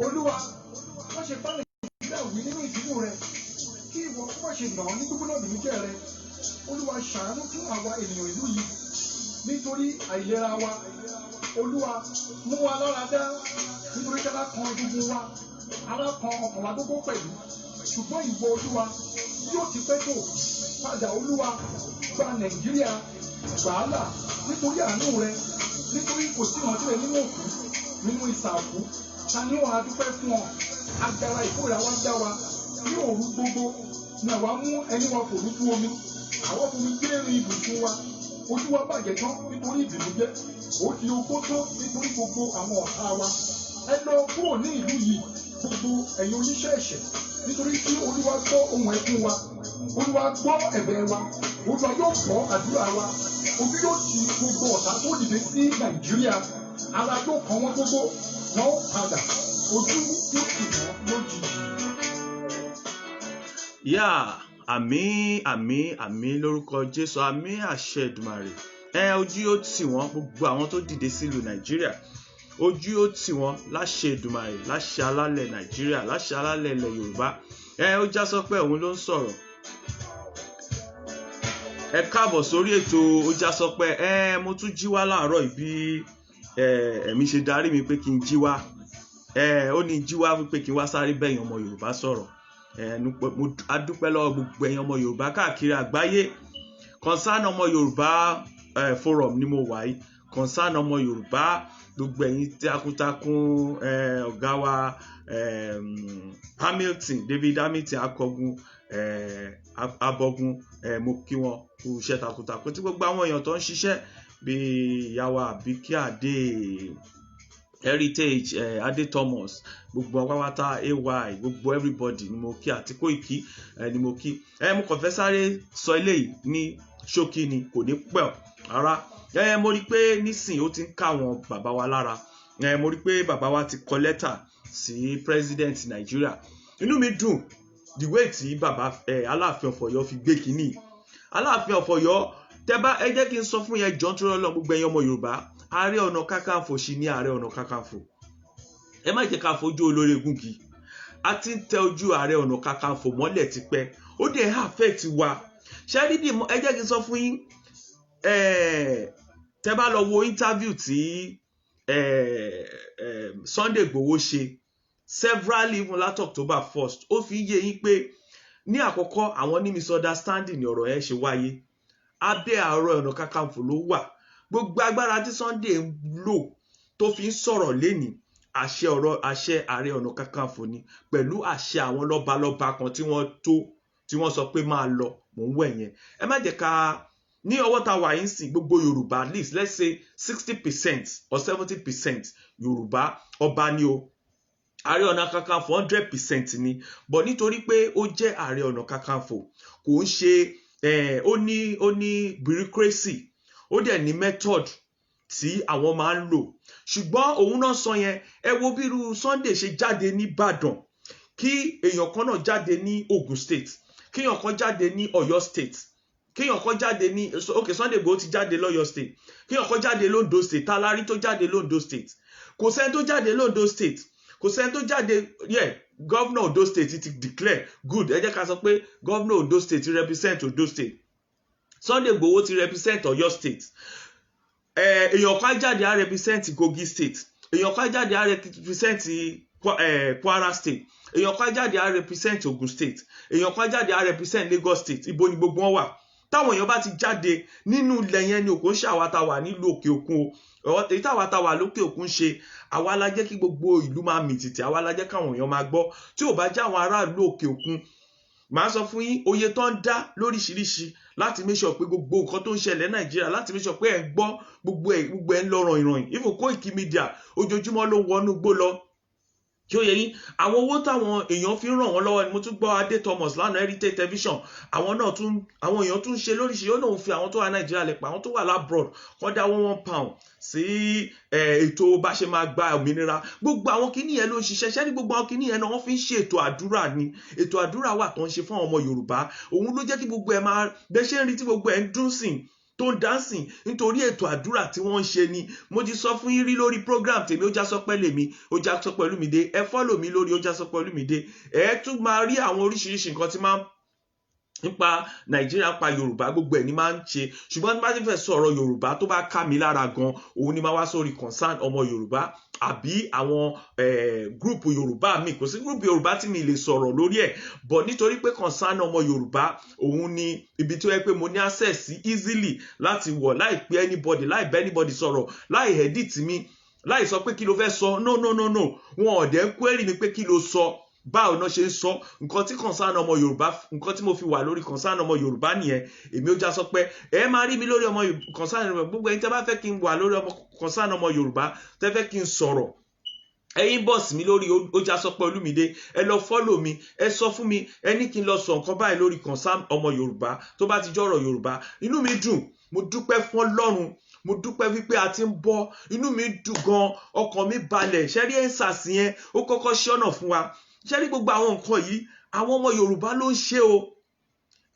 Olúwa wọ́n ṣe bá Nàìjíríà wí nínú ìbínú rẹ kí ìwọ kó má ṣe nà án ní gbígbóná ìbìnújẹ́ rẹ. Olúwa ṣàánú fún àwa ènìyàn ìlú yìí nítorí àìlera wa. Olúwa mú wa lára dá nítorí kára kan egungun wa, ara kan ọkàn wa gbogbo pẹ̀lú. Ṣùgbọ́n ìwọ Olúwa yóò ti pẹ́ tó padà. Olúwa gba Nàìjíríà gbàálà nítorí àánú rẹ, nítorí kò sí ìrántí rẹ nínú òkú, nínú ìsà òkú. Ta ni wọn adúpẹ́ fún ọ? Agara ìkórìíra wa dá wa ní òru gbogbo ni àwa mú ẹni wa kò rújú omi. Àwọn fomi gbé rin ibùsùn wa. Ojú wa bàjẹ́ tán nítorí ìbìnújẹ́. Ó di ogbó tó nítorí gbogbo àwọn ọ̀tá wa. Ẹ lọ kúrò ní ìlú yìí gbogbo ẹ̀yin oníṣẹ́ ẹ̀ṣẹ̀, nítorí tí Olúwa gbọ́ ohùn ẹkún wa. Olúwa gbọ́ ẹ̀bẹ̀ wa. Olúwa yóò gbọ́ àdúrà wa. Ojú yóò ti gbogbo ọ̀tá tó dìde sí Nàìjíríà. Ara yóò kàn wọ́n gbogbo, wọn ó padà. Ojú yóò tì wọ́n lójijì. Àmín lórúkọ Jésù, àmín àṣẹ Èdùmàrè. Ojú yóò tì wọ́n, gbogbo àwọn tó dìde sílùú Nàìjíríà. Ojú yóò tì wọ́n láṣẹ Èdùmàrè, láṣẹ alálẹ̀ Nàìjíríà, láṣẹ alálẹ̀ ilẹ̀ Yorùbá. Ó já sọ pé òun ló ń sọ̀rọ̀. Ẹ káàbọ̀ sórí ètò Ó já sọ pé. Mo tún jí wá láàárọ̀ ìbí ẹ̀mí ṣe darí mi pé kí n jí wá. Ó ní jí wá wípé kí n wá sáré bẹ́yìn ọmọ Yorùbá sọ̀rọ̀. Mo adúpẹ́ lọ́wọ́ gbogbo ẹ̀yin ọmọ Yorùbá káàkiri àgbáyé. Concern ọmọ Yorùbá forum ni mo wà yìí. Concern ọmọ Yorùbá, gbogbo ẹ̀yin takuntakun, ọ̀gá wa David Hamilton Akọgun, Abọ́gun, mo kí wọn kú iṣẹ́ takuntakun tí gbogbo àwọn èèyàn tó ń ṣiṣẹ́ bíi ìyàwó Àbíkí Adé, Heritage, Adé Thomas, gbogbo apáwátá AY, gbogbo everybody ni mo kí, àti Kóìkí ni mo kí. Mo kàn fẹ́ sáré sọ eléyìí ní ṣókí ni, kò ní pẹ́ rárá. Mo rí pé nísìnyí ó ti ń ká àwọn bàbá wa lára. Mo rí pé bàbá wa ti kọ lẹ́tà sí president Nàìjíríà. Inú mi dùn the way tí bàbá Aláàfin of Ọ̀yọ́ fi gbé kínní. Aláàfin of Ọ̀yọ́, ẹ jẹ́ kí n sọ fún yẹn jọ nítorí Ọlọ́run, gbogbo ẹ̀yin ọmọ Yorùbá, Ààrẹ Ọ̀nà Kakanfò sì ní Ààrẹ Ọ̀nà Kakanfò. Ẹ má jẹ́ ká fojú olórí egúngi. A ti ń tẹ ojú Ààrẹ Ọ̀nà Kakanfò mọ́lẹ̀ tipẹ́. Ó dẹ̀ affect wa. Ṣé ẹ jẹ́ kí n sọ fún yín, tẹ́ bá lọ wo interview tí Sunday Igboho ṣe several even láti October 1st, ó fi yé yín pé ní àkọ́kọ́ àwọn ní misunderstanding ni ọ̀rọ̀ yẹn ṣe wáyé. Abẹ́ Ààrẹ Ọ̀nà Kakanfò ló wà. Gbogbo agbára tí Sunday ń lò tó fi ń sọ̀rọ̀ lénìí, àṣẹ Ààrẹ Ọ̀nà Kakanfò ni, pẹ̀lú àṣẹ àwọn lọ́balọ́ba kan tí wọ́n sọ pé máa lọ. Mò ń wẹ̀ yẹn. Ẹ má jẹ́ ká ní ọwọ́ ta wà yín sí gbogbo Yorùbá, at least let's say 60% or 70% Yorùbá ọba ni o. Ààrẹ Ọ̀nà Kakanfò 100% ni, but nítorí pé ó jẹ́ Ààrẹ Ọ̀nà Kakanfò, kò ń ṣe ó ní bureaucracy, ó dẹ̀ ní method tí àwọn máa ń lò. Ṣùgbọ́n òun náà sọ yẹn, ẹ wo bí irú Sunday ṣe jáde ní Ìbàdàn, kí èèyàn kan náà jáde ní Ogun State, kí èèyàn kan jáde ní Ọ̀yọ́ State, kí èèyàn kan jáde ní Sunday Igboho ti jáde lọ́yọ́ State, kí èèyàn kan jáde l'Ondo State, Talari tó jáde l'Ondo State, kò sẹ́ni tó jáde l'Ondo State, kò sẹ́ni tó jáde governor Ondo State ti declare good. Ẹ jẹ́ ká sọ pé governor Ondo State ti represent Ondo State, Sunday Igboho ti represent Ọ̀yọ́ State, èèyàn kan jáde á represent Kogi State, èèyàn kan jáde á represent Kwara State, èèyàn kan jáde á represent Ogun State, èèyàn kan jáde á represent Lagos State. Ibo ni gbogbo wọn wà? Táwọn èèyàn bá ti jáde nínú ilẹ̀ yẹn ni òkun ṣe àwa tá wà nílùú òkè òkun o. Èyí táwa tá wà lókè òkun ṣe, àwa la jẹ́ kí gbogbo ìlú máa mì tìtì, àwa la jẹ́ káwọn èèyàn máa gbọ́. Tí ò bá jẹ́ àwọn aráàlú òkè òkun, màá sọ fún yín oye tó ń dá lóríṣiríṣi láti make sure pé gbogbo nǹkan tó ń ṣẹlẹ̀ Nàìjíríà, láti make sure pé ẹ̀ ń gbọ́ gbogbo ẹ̀ ń lọ ràn-ìràn. Even Koiki Media ojoojúmọ́ ló ń wọnú gbó lọ. Kí ó yẹ yín, àwọn owó táwọn èèyàn fi ń ràn wọ́n lọ́wọ́ ni mo tún gbọ́ Adé Thomas lánàá, Heritage Television, àwọn èèyàn tún ṣe lóríṣiríṣi. Ó náà ń fi àwọn tó wà Nàìjíríà lẹ̀ pa àwọn tó wà labroad kọ́ dá £1 sí ètò bá ṣe máa gba òmìnira. Gbogbo àwọn kinní yẹn ló ń ṣiṣẹ́. Ṣé ní gbogbo àwọn kinní yẹn náà wọ́n fi ń ṣe ètò àdúrà ni? Ètò àdúrà wà tó ń ṣe fún àwọn ọmọ Yorùbá. Òun ló jẹ́ kí gbogbo ẹ̀ máa bẹ́ ṣe ń rí tí gbogbo ẹ̀ ń dún sìn. tó ń dancing nítorí ètò àdúrà tí wọ́n ń ṣe ni. Mo ti sọ fún yín rí lórí program tèmi Ó Já Sọpẹ́ lèmi, Ó Já Sọpẹ́ Olúmídé. Ẹ follow mi lórí Ó Já Sọpẹ́ Olúmídé. Ẹ tún máa rí àwọn oríṣiríṣi nǹkan tí máa ń nípa Nàìjíríà, pa Yorùbá, gbogbo ẹ̀ ni máa ń ṣe. Ṣùgbọ́n tí bá ti fẹ́ sọ̀rọ̀ Yorùbá tó bá ká mi lára gan, òun ni máa wá sórí concern ọmọ Yorùbá àbí àwọn group Yorùbá mi. Kò sí group Yorùbá tí mi lè sọ̀rọ̀ lórí ẹ̀, but nítorí pé concern ọmọ Yorùbá òun ni ibi tí ó yẹ pé mo ní access sí easily láti wọ̀ láì pé anybody, láì bẹ́ anybody sọ̀rọ̀, láì edit mi, láì sọ pé kí ló fẹ́ sọ. No, wọn ò dẹ̀ query mi pé kí ló sọ, báwo náà ṣe ń sọ. Nǹkan tí concern ọmọ Yorùbá, nǹkan tí mo fi wà lórí concern ọmọ Yorùbá nìyẹn. Èmi Ó Já Sọpẹ́. Ẹ máa rí mi lórí ọmọ concern Yorùbá. Gbogbo ẹ̀yin tẹ́ bá fẹ́ kí n wà lórí ọmọ concern ọmọ Yorùbá, tẹ́ fẹ́ kí n sọ̀rọ̀, ẹ inbox mi lórí Ó Já Sọpẹ́ Olúmídé. Ẹ lọ follow mi, ẹ sọ fún mi, ẹ ní kí n lọ sọ nǹkan báyìí lórí concern ọmọ Yorùbá tó bá ti jọ̀rọ̀ Yorùbá. Inú mi dùn, mo dúpẹ́ fún Ọlọ́run, mo dúpẹ́ wípé a ti ń bọ̀. Inú mi dùn gan, ọkàn mi balẹ̀. Ṣẹ́rí EndSARS yẹn ó kọ́kọ́ ṣọ́nà fún wa. Ṣẹ́rí gbogbo àwọn nǹkan yìí àwọn ọmọ Yorùbá ló ń ṣe o.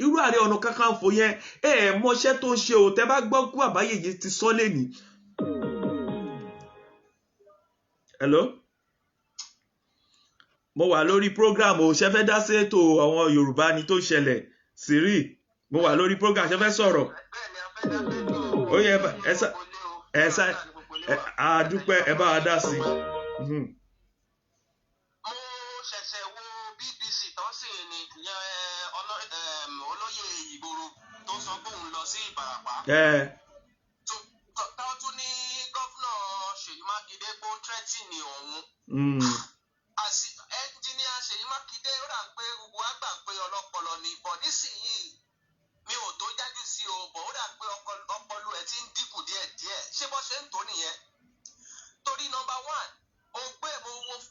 Irú Ààrẹ Ọ̀nà Kakanfò yẹn mọṣẹ́ tó ń ṣe o. Tẹ́ bá gbọ́ kú Àbáyèyè ti sọ lẹ́nìí. Hello? Mo wà lórí program o. Ṣé fẹ́ dá sí ètò àwọn Yorùbá ni tó ṣẹlẹ̀? Siri, mo wà lórí program. Ṣé fẹ́ sọ̀rọ̀? Ó yẹ a dúpẹ́, ẹ bá wa dá sí. Tó tún ní gọ́fúnà Ṣèyí Mákindé kó tírẹ́tì ní òun. Ẹnjíníà Ṣèyí Mákindé ó rà pé gbogbo wa gbà pé ọlọ́pọlọ ni, bọ̀ nísìnyìí mi ò tó jájú sí o, bọ̀ ó rà pé ọpọlọ ẹ̀ ti ń dínkù díẹ̀díẹ̀. Ṣé bó ṣe ń tó nìyẹn? Torí number one,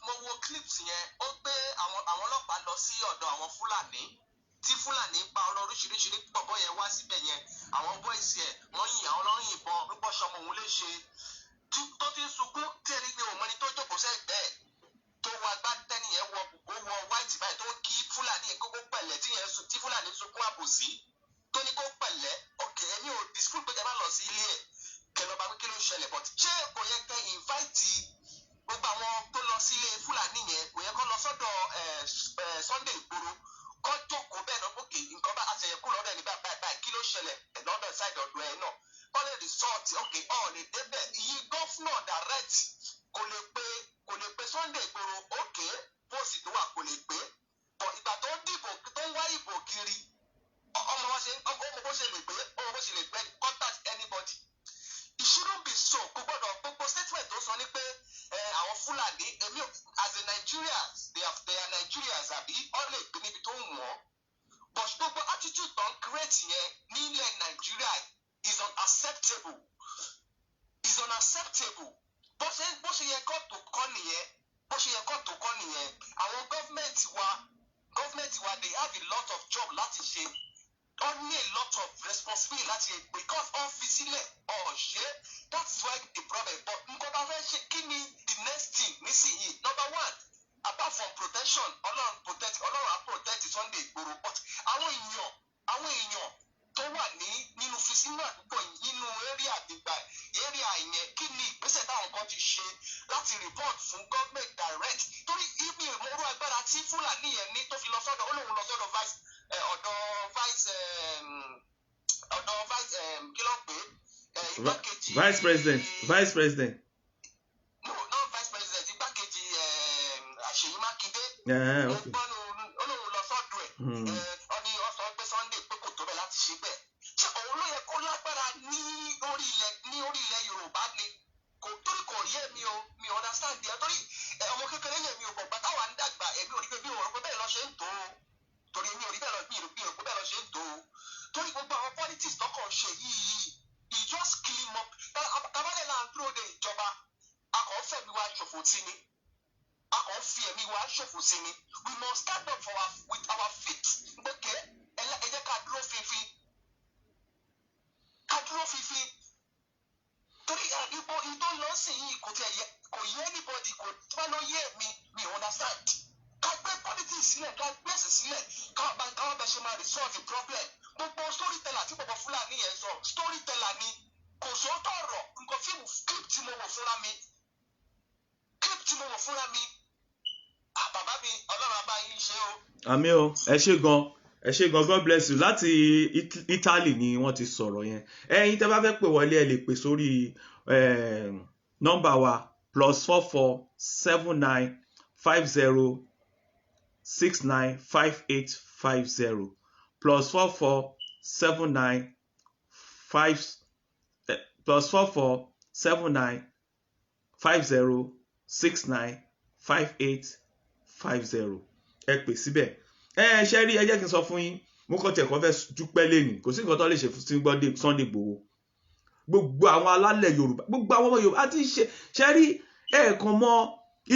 mo wo clips yẹn, ó gbé àwọn ọlọ́pàá lọ sí ọ̀dọ̀ àwọn Fúlàní tí Fúlàní pa ọ̀rọ̀ oríṣiríṣi ní pọ̀pọ̀ yẹn wá síbẹ̀ yẹn. Àwọn bọ́ìsì ẹ̀ wọ́n yìn àwọn ọlọ́run ìbọn pípọ̀ sọmọ òun lè ṣe tó ti ń sunkún tí ẹni ní òmọni tó jókòó sẹ́gbẹ̀ẹ́ tó wọ agbátẹ́ni yẹn wọ white báyìí tó ń kí Fúlàní yẹn kókó pẹ̀lẹ́ tí Fúlàní sunkún àbòsí tó ní kó pẹ̀lẹ́. òkè ẹni ò dispute pé kẹ́ bá lọ sí ilé ẹ̀ kẹ́ lọ bá pé kí ló ń ṣẹlẹ̀, but ṣé kò yẹ kẹ́ invite gbogbo àwọn tó lọ sí ilé Fúlàní yẹn, kò yẹ kó lọ sọ́dọ̀ Sunday Igboho kọ́ jókòó bẹ́ẹ̀ náà gòkè nǹkan bá àṣẹyẹkú lọ́dọ̀ ẹni báyìí kí ló ṣẹlẹ̀ lọ́dọ̀ ṣáìdì ọ̀dọ̀ ẹ̀ náà wọ́n lè resort òkè lè débẹ̀. Iye gọ́fúnà direct kò lè pe Sunday Igboho òkè pósì tó wà kò lè pé, bọ̀ ìgbà tó ń dìbò tó ń wá ìbò kiri ọmọ bó ṣe lè gbé contact anybody. It shouldn't be so. Kò gbọ́dọ̀ gbogbo statement tó sọ ní pé àwọn Fúlàní èmi as a Nigerians they are Nigerians àbí wọ́n lè gbé níbi tó ń wọ́n, but gbogbo attitude tó ń create yẹn nílẹ̀ Nàìjíríà is unacceptable. Bó ṣe yẹ kó tó kọ́ nìyẹn. Àwọn gọ́fìmẹ̀ntì wa they have a lot of job láti ṣe. Wọ́n ní a lot of responsibility láti ṣe because wọ́n fi sílẹ̀ ṣe. That's why the problem. But nǹkan bá fẹ́ ṣe kí ni the next thing nísìnyí? Number one, apart from protection, Ọlọ́run á protect Sunday Igboho, but àwọn èèyàn tó wà nínú fisínú àdúgbò nínú area yẹn kí ni ìgbésẹ̀ táwọn kan ti ṣe láti report fún government direct? Torí ibi ìmọ̀rú agbára tí Fúlàní yẹn ní tó fi lọ sọ́dọ̀ olóhùn lọ sọ́dọ̀ vice kí ló pé igbákejì vice president. No, not vice president, igbákejì Ṣèyí Mákindé. Olóhùn lọ sọ́dọ̀ ẹ̀ ọ̀ní ọ̀sán pé Sunday pé kò tó bẹ̀ láti ṣe bẹ́ẹ̀. Ṣé òun ló yẹ kó lágbára ní orí ilẹ̀ Yorùbá ni? Torí kò yé mi o, mi understand yẹn. Torí ọmọ kékeré yẹn mi ò gbọ̀gbà táwa ń dàgbà èmi ò rí pé bí òun rò pé bẹ́ẹ̀ lọ ṣe ń tó o. Torí èmi ò rí bẹ́ẹ̀ lọ bí ìrò pé bẹ́ẹ̀ lọ ṣe ń tó o. Torí gbogbo àwọn politics tọkàn ṣe yìí he just clean up. Tabalẹ̀ là ń dúró de ìjọba akọ̀ọ́fẹ́ mi wá ṣòfò sí ni. Akọ̀ọ́fẹ́ ẹ̀mí wá ṣòfò sí ni. We must stand up with our feet. Okay, ẹ jẹ́ ká dúró fífi. Torí ìbò lọ́sìn yìí kò yẹ anybody kò tí wọ́n lọ yé mi understand. Ká gbé politics sílẹ̀, ká gbé ẹ̀sìn sílẹ̀, káwọn bẹ ṣe máa resolve the problem. Gbogbo storyteller tí bọ̀bọ̀ Fúlàní Fúlàní yẹn sọ storyteller ni kò sóòótọ́ ọ̀rọ̀ nǹkan fíìmù clip tí mo wò fúnra mi bàbá mi Ọlọ́run á bá yín ṣe o. Àmín o, ẹ ṣé gan God bless you. Láti Italy ni wọ́n ti sọ̀rọ̀ yẹn. Ẹ̀yin tẹ́ bá fẹ́ pè wọlé ẹ lè pè sórí nọ́mbà wa +44 79 50 69 5850 +44 79 +44 79 50 69 5850 ẹ pè síbẹ̀. Ṣe rí ẹ jẹ́ kí n sọ fún yín mo kàn tẹ̀ kọ́ fẹ́ dúpẹ́ lẹ́nu kò sí nǹkan tó lè ṣe fún Sunday Igboho gbogbo àwọn alálẹ̀ Yorùbá gbogbo àwọn ọmọ Yorùbá àti ṣe rí ẹ̀ẹ̀kan mọ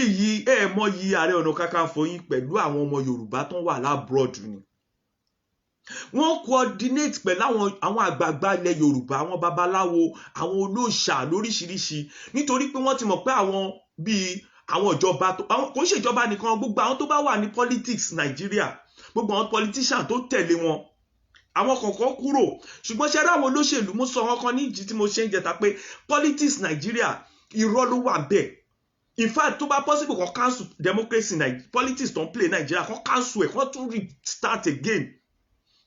iyì Ààrẹ Ọ̀nà Kakanfò yín pẹ̀lú àwọn ọmọ Yorùbá tó wà lábroad ni wọ́n coordinate pẹ̀lú àwọn àgbààgbà ilẹ̀ Yorùbá àwọn babaláwo àwọn olóòṣà lóríṣiríṣi nítorí pé wọ́n ti mọ̀ pé àwọn bíi àwọn ìjọba kò ń ṣèjọba nìkan gbogbo àwọn tó bá wà ní politics Nàìjíríà gbogbo àwọn politician tó tẹ̀lé wọn àwọn kọ̀ọ̀kan kúrò ṣùgbọ́n ṣe ráwọn olóṣèlú mo sọ wọn kan ní ìjì tí mo ṣe ń jẹta pé politics Nàìjíríà irọ́ ló wà bẹ́ẹ̀ in fact tó bá possible kan cancel democracy politics tó ń play Nàìjíríà kan cancel ẹ̀ kan tún restart again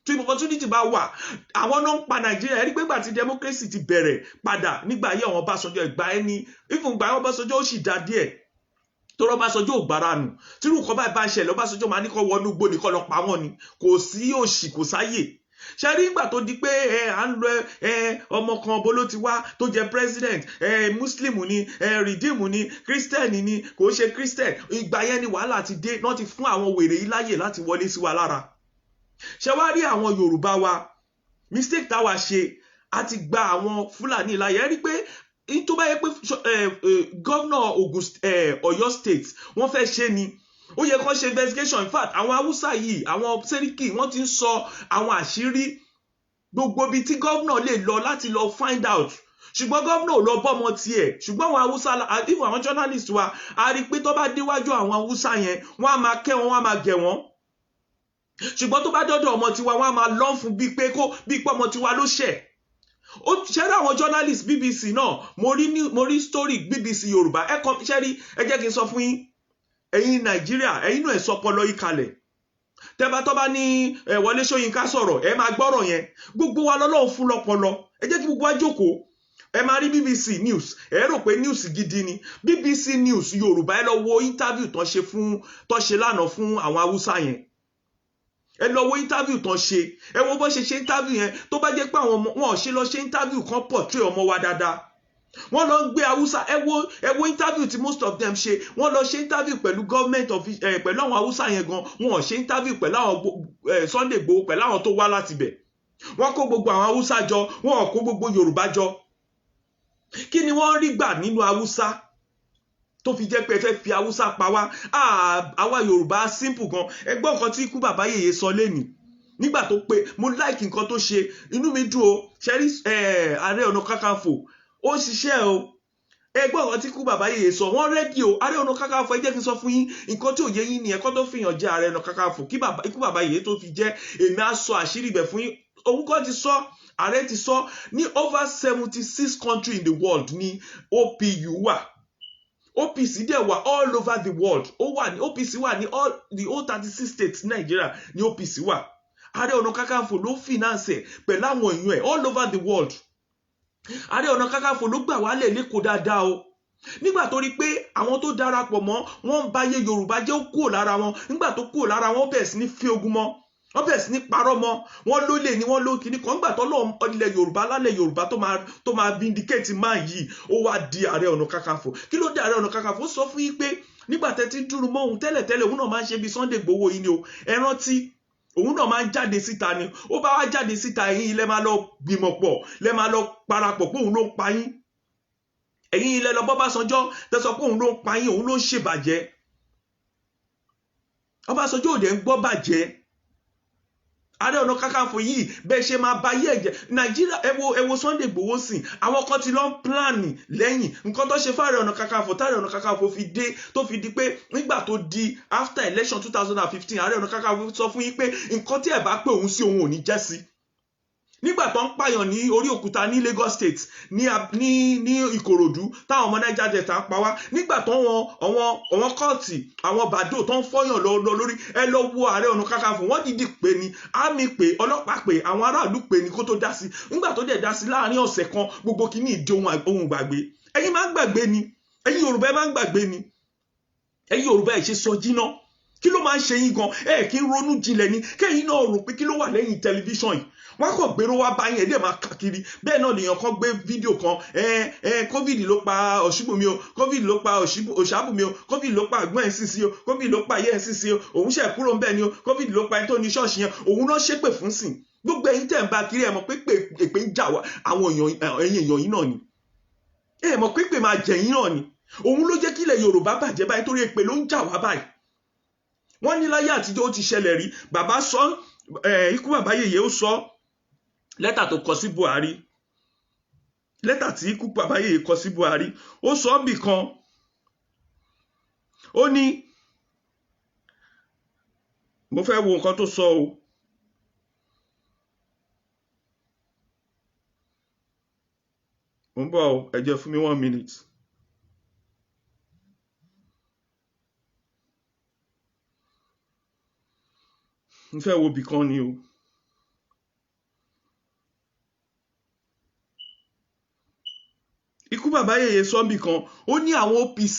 tí opportunity bá wà àwọn náà ń pa Nàìjíríà ẹni pé ìgbà tí democracy ti bẹ̀rẹ̀ padà nígbà ayé àwọn Ọbásanjọ́ ìgbà ẹni even ìgbà Ọbásanjọ́ ó sì dá díẹ̀ tọ́rọ Ọbásanjọ́ ò gbára nù tírú nǹkan báyìí bá ṣẹlẹ̀ Ọbásanjọ́ máa ní kọ́ wọnú igbó ní kọ́ lọ pa wọ́n ni kò sí òṣì kò sáyè ṣe rí ìgbà tó di pé à ń lọ ọmọ kan bó ló ti wá tó jẹ president muslim ni redeem ni christian ni kò ṣe christian ìgbà yẹn ni wàhálà ti dé náà ti fún àwọn wèrè yìí láyè láti wọlé sí wa lára ṣe wá rí àwọn Yorùbá wa mistake táwa ṣe àti gba àwọn Fúlàní láyè rí pé tó bá yẹ pé gómìnà Ọ̀yọ́ state wọ́n fẹ́ ṣe ni ó yẹ kó ṣe investigation in fact àwọn Haúsá yìí àwọn Sẹ́ríkì wọ́n ti ń sọ àwọn àṣírí gbogbo ibi tí gómìnà lè lọ láti lọ find out ṣùgbọ́n gómìnà ò lọ bọ́mọ tiẹ̀ ṣùgbọ́n àwọn Haúsá even àwọn journalist wa a rí i pé tó bá déwájú àwọn Haúsá yẹn wọ́n á máa kẹ́ wọn wọ́n á máa gẹ̀ wọ́n ṣùgbọ́n tó bá dọ́dọ̀ ọmọ tiwa wọ́n á máa lọ́n fún bíi pé ọmọ tiwa ló ṣẹ̀ ó ṣẹ́rí àwọn journalist BBC náà mo rí story BBC Yorùbá ṣẹ́rí ẹ jẹ́ kí n sọ fún yín ẹ̀yin Nàìjíríà ẹ̀yin náà ẹ̀ sọ ọpọlọ yìí kalẹ̀ tẹ́bá tó bá ní Wọlé Ṣóyínká sọ̀rọ̀ ẹ máa gbọ́rọ̀ yẹn gbogbo wa lọ́lọ́run fún lọ́pọlọ ẹ jẹ́ kí gbogbo wa jókòó ẹ máa rí BBC News ẹ rò pé news gidi ni BBC News Yorùbá ẹ lọ wo interview tán ṣe lánàá fún àwọn Haúsá yẹn ẹ lọ wo interview tán ṣe ẹ wo bó ṣe interview yẹn tó bá jẹ́ pé àwọn wọn ò ṣe lọ ṣe interview kan portray ọmọ wa dáadáa wọ́n lọ ń gbé Haúsá ẹ wo interview tí most of them ṣe wọ́n lọ ṣe interview pẹ̀lú government pẹ̀lú àwọn Haúsá yẹn gan wọn ò ṣe interview pẹ̀lú àwọn Sunday Igboho pẹ̀lú àwọn tó wá láti bẹ̀ wọ́n kó gbogbo àwọn Haúsá jọ wọn ò kó gbogbo Yorùbá jọ kí ni wọ́n rí gbà nínú Haúsá tó fi jẹ́ pé ẹ fẹ́ fi Haúsá pa wá àwa Yorùbá simple gan ẹgbọ́n nǹkan tí ikú bàbá yèyé sọ lẹ́nìí nígbà tó pé mo like nǹkan tó ṣe inú mi dùn o ṣẹ́rí Ààrẹ Ọ̀nà Kakanfò ó ṣiṣẹ́ o ẹgbọ́n nǹkan tí ikú bàbá yèyé sọ wọ́n rẹ́dí o Ààrẹ Ọ̀nà Kakanfò ẹ jẹ́ kí n sọ fún yín nǹkan tí ò yé yín ni ẹ̀kọ́ tó fìyàn jẹ́ Ààrẹ Ọ̀nà Kakanfò kí ikú bàbá yèyé tó fi jẹ́ èmi á sọ àṣírí ibẹ̀ fún yín òun kọ́ ti sọ ààrẹ ti sọ ní over 76 countries in the world ní OPU wà OPC dẹ̀ wà all over the world OPC wà ní all the whole 36 states Nigeria ní OPC wà Ààrẹ Ọ̀nà Kakanfò ló finance pẹ̀lú àwọn èèyàn ẹ̀ all over the world Ààrẹ Ọ̀nà Kakanfò ló gbà wálẹ̀ lẹ́kọ̀ọ́ dáadáa o nígbà tó rí pé àwọn tó darapọ̀ mọ́ wọn ń báyé Yorùbá jẹ́ ó kúrò lára wọn nígbà tó kúrò lára wọn bẹ̀rẹ̀ sí ní fi ogun mọ́ wọ́n bẹ̀rẹ̀ sí ní parọ́ mọ́ wọn ló lè ní wọ́n ló kíní kan nígbà tó lọ́ọ́ ilẹ̀ Yorùbá lálẹ́ Yorùbá tó máa vindicate máa yìí ó wá di Ààrẹ Ọ̀nà Kakanfò kí ló dé Ààrẹ Ọ̀nà Kakanfò sọ fún yín pé nígbà tẹ́ ti ń dúró mọ́ òun tẹ́lẹ̀tẹ́lẹ̀ òun náà máa ń ṣe bí Sunday Igboho yìí ni o ẹ rántí òun náà máa ń jáde síta ni ó bá wá jáde síta ẹ̀yin ilẹ̀ máa lọ gbìmọ̀ pọ̀ lẹ́ máa lọ parapọ̀ pé òun ló ń pa yín ẹ̀yin ilẹ̀ lọ bọ́básanjọ́ tẹ́ sọ pé òun ló ń pa yín òun ló ń ṣèbàjẹ́ Ọbásanjọ́ òde ń gbọ́ bàjẹ́ Ààrẹ Ọ̀nà Kakanfò yìí bẹ́ẹ̀ ṣe máa bá yé ẹ̀jẹ̀ Nàìjíríà ẹ wo Sunday Igboho sìn àwọn kan ti lọ ń pílánì lẹ́yìn nǹkan tó ṣe fáàrẹ Ọ̀nà Kakanfò táàrẹ Ọ̀nà Kakanfò tó fi di pé nígbà tó di after election 2015 Ààrẹ Ọ̀nà Kakanfò sọ fún yín pé nǹkan tí ẹ bá pè òun sí òun ò ní jẹ́ sí nígbà tó ń pààyàn ní orí òkúta ní Lagos State ní Ìkòròdú táwọn ọmọ Niger Delta ń pa wá, nígbà tó àwọn kọ́ọ̀tì àwọn bàdó tó ń fọ́yàn lọ lórí, ẹ lọ wo Ààrẹ Ọ̀nà Kakanfò, wọ́n dìdí pé ni àmì pé ọlọ́pàá pé àwọn aráàlú pé ni kó tó dá sí, nígbà tó dẹ̀ dá sí láàrin ọ̀sẹ̀ kan gbogbo kìíní ìdí ohun gbàgbé. Ẹ̀yin máa ń gbàgbé ni, ẹ̀yin Yorùbá ẹ máa ń gbàgbé ni, ẹ̀yin Yorùbá ẹ ṣe sọ jiná, kí ló máa ń ṣe yín gan? Ẹ kí ń ronú jinlẹ̀ ni, kẹ́yìn náà rò pé kí ló wà lẹ́yìn tẹlifíṣàn yìí. Wọ́n kàn gbèrò wá bá yín, ẹ̀dẹ̀ máa kàkiri. Bẹ́ẹ̀ náà lèèyàn kan gbé fídíò kan, COVID ló pa Ọ̀ṣùbùnmi o, COVID ló pa Òṣàbùnmi o, COVID ló pa àgbọ̀n ẹ̀sìnsì o, COVID ló pa ayé ẹ̀sìnsì o, òun ṣẹ̀ kúrò ńbẹ̀ ni o, COVID ló pa ẹni tó ní ṣọ́ọ̀ṣì yẹn, òun náà ṣépè fún sìn. Gbogbo ẹ̀yin tẹ̀ ń bá kiri ẹ mọ̀ pé èpè ń jà wá àwọn èèyàn yìí náà ni. Ẹ mọ̀ pé èpè máa jẹ yín náà ni. Òun ló jẹ́ kí ilẹ̀ Yorùbá bàjẹ́ báyìí torí èpè ló ń jà wá báyìí. Wọ́n ní láyé àtijọ́ ó ti ṣẹlẹ̀ rí, bàbá sọ ikú bàbá yèyé ó sọ lẹ́tà tó kọ sí Buhari, lẹ́tà tí ikú bàbá yèyé kọ sí Buhari, ó sọ bì kan, ó ní, mo fẹ́ wo nǹkan tó sọ o. Mo ń bọ̀ o, ẹ jẹ́ fún mi 1 minute. Mo fẹ́ wo bì kan ni o. Ikú bàbá yèyé sọ́mbì kan, ó ní àwọn OPC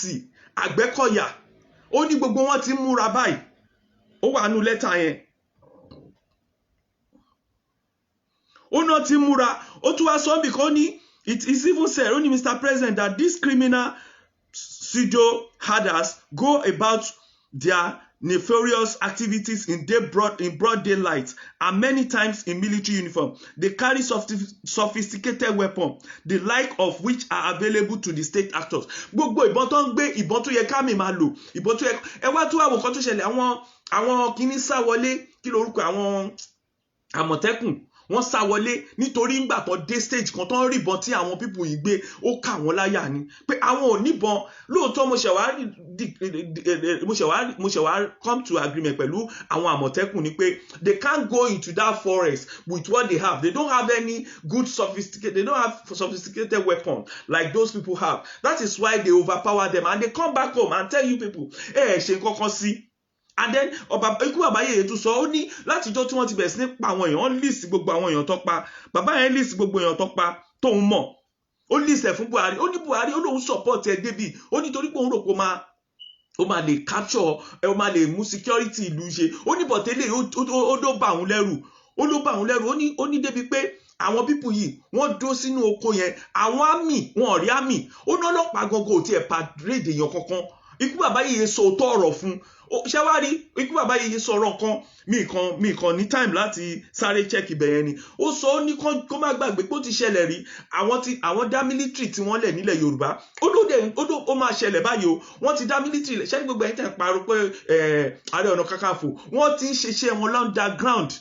Àgbẹ̀kọ̀yà, ó ní gbogbo wọn ti múra báyìí, ó wà nú lẹ́tà yẹn. Ó náà ti múra, ó tún wá sọ́mbì kan, ó ní it is even said, ó ní Mr. President, that these criminal pseudo herders go about their nefarious activities in broad daylight and many times in military uniform. They carry sophisticated weapons, the like of which are available to the state actors. Gbogbo ìbọn tó ń gbé, ìbọn tó yẹ ká mi máa lò, ìbọn tó yẹ ẹ wá tó àwọn kan tó ṣẹlẹ̀, àwọn kìíní sá wọlé, kí lorúkọ àwọn Àmọ̀tẹ́kùn, wọ́n sá wọlé nítorí ńgbà tó dé stage kan tó ń ríbọn tí àwọn pípù yìí gbé, ó kà wọ́n láyà ni pé àwọn ò níbọn. Lóòótọ́ mo ṣẹ̀ wá come to agreement pẹ̀lú àwọn Àmọ̀tẹ́kùn ni pé they can't go into that forest with what they have. They don't have any good they don't have sophisticated weapon like those people have. That is why they overpower them and they come back home and tell you people, ṣe nǹkan kan sí. And then ikú bàbá yèyé tún sọ, ó ní látijọ́ tí wọ́n ti bẹ̀rẹ̀ sí ní pa àwọn èèyàn, wọ́n list gbogbo àwọn èèyàn tó pa, bàbá yẹn list gbogbo èèyàn tó pa tóun mọ̀, ó list ẹ̀ fún Buhari, ó ní Buhari ó lóun support ẹ̀ débi, ó ní torí pé òun rò pé ó máa lè capture ó máa lè mú security ìlú ṣe, ó ní bọ̀tẹ́lẹ̀ ó ló bá òun lẹ́rù, ó ní débi pé àwọn pípù yìí wọ́n dó sínú oko yẹn, àwọn àmì wọn ò rí àmì, ó ní ọlọ́pàá gangan ò tiẹ̀ parade èèyàn kankan. Ikú bàbá yèyé sọ òótọ́ ọ̀rọ̀ fún, ṣé wá rí ikú bàbá yèyé sọ̀rọ̀ kan mi kan ní time láti sáré check ibẹ̀ yẹn ni. Ó sọ, ó ní kó má gbàgbé pé ó ti ṣẹlẹ̀ rí, àwọn dá military tí wọ́n lẹ̀ nílẹ̀ Yorùbá, ó máa ṣẹlẹ̀ báyìí o, wọ́n ti dá military lẹ̀, ṣẹ́ni gbogbo ẹ̀yin tẹ̀ ń parọ́ pé Ààrẹ Ọ̀nà Kakanfò wọ́n ti ń ṣiṣẹ́ wọn underground,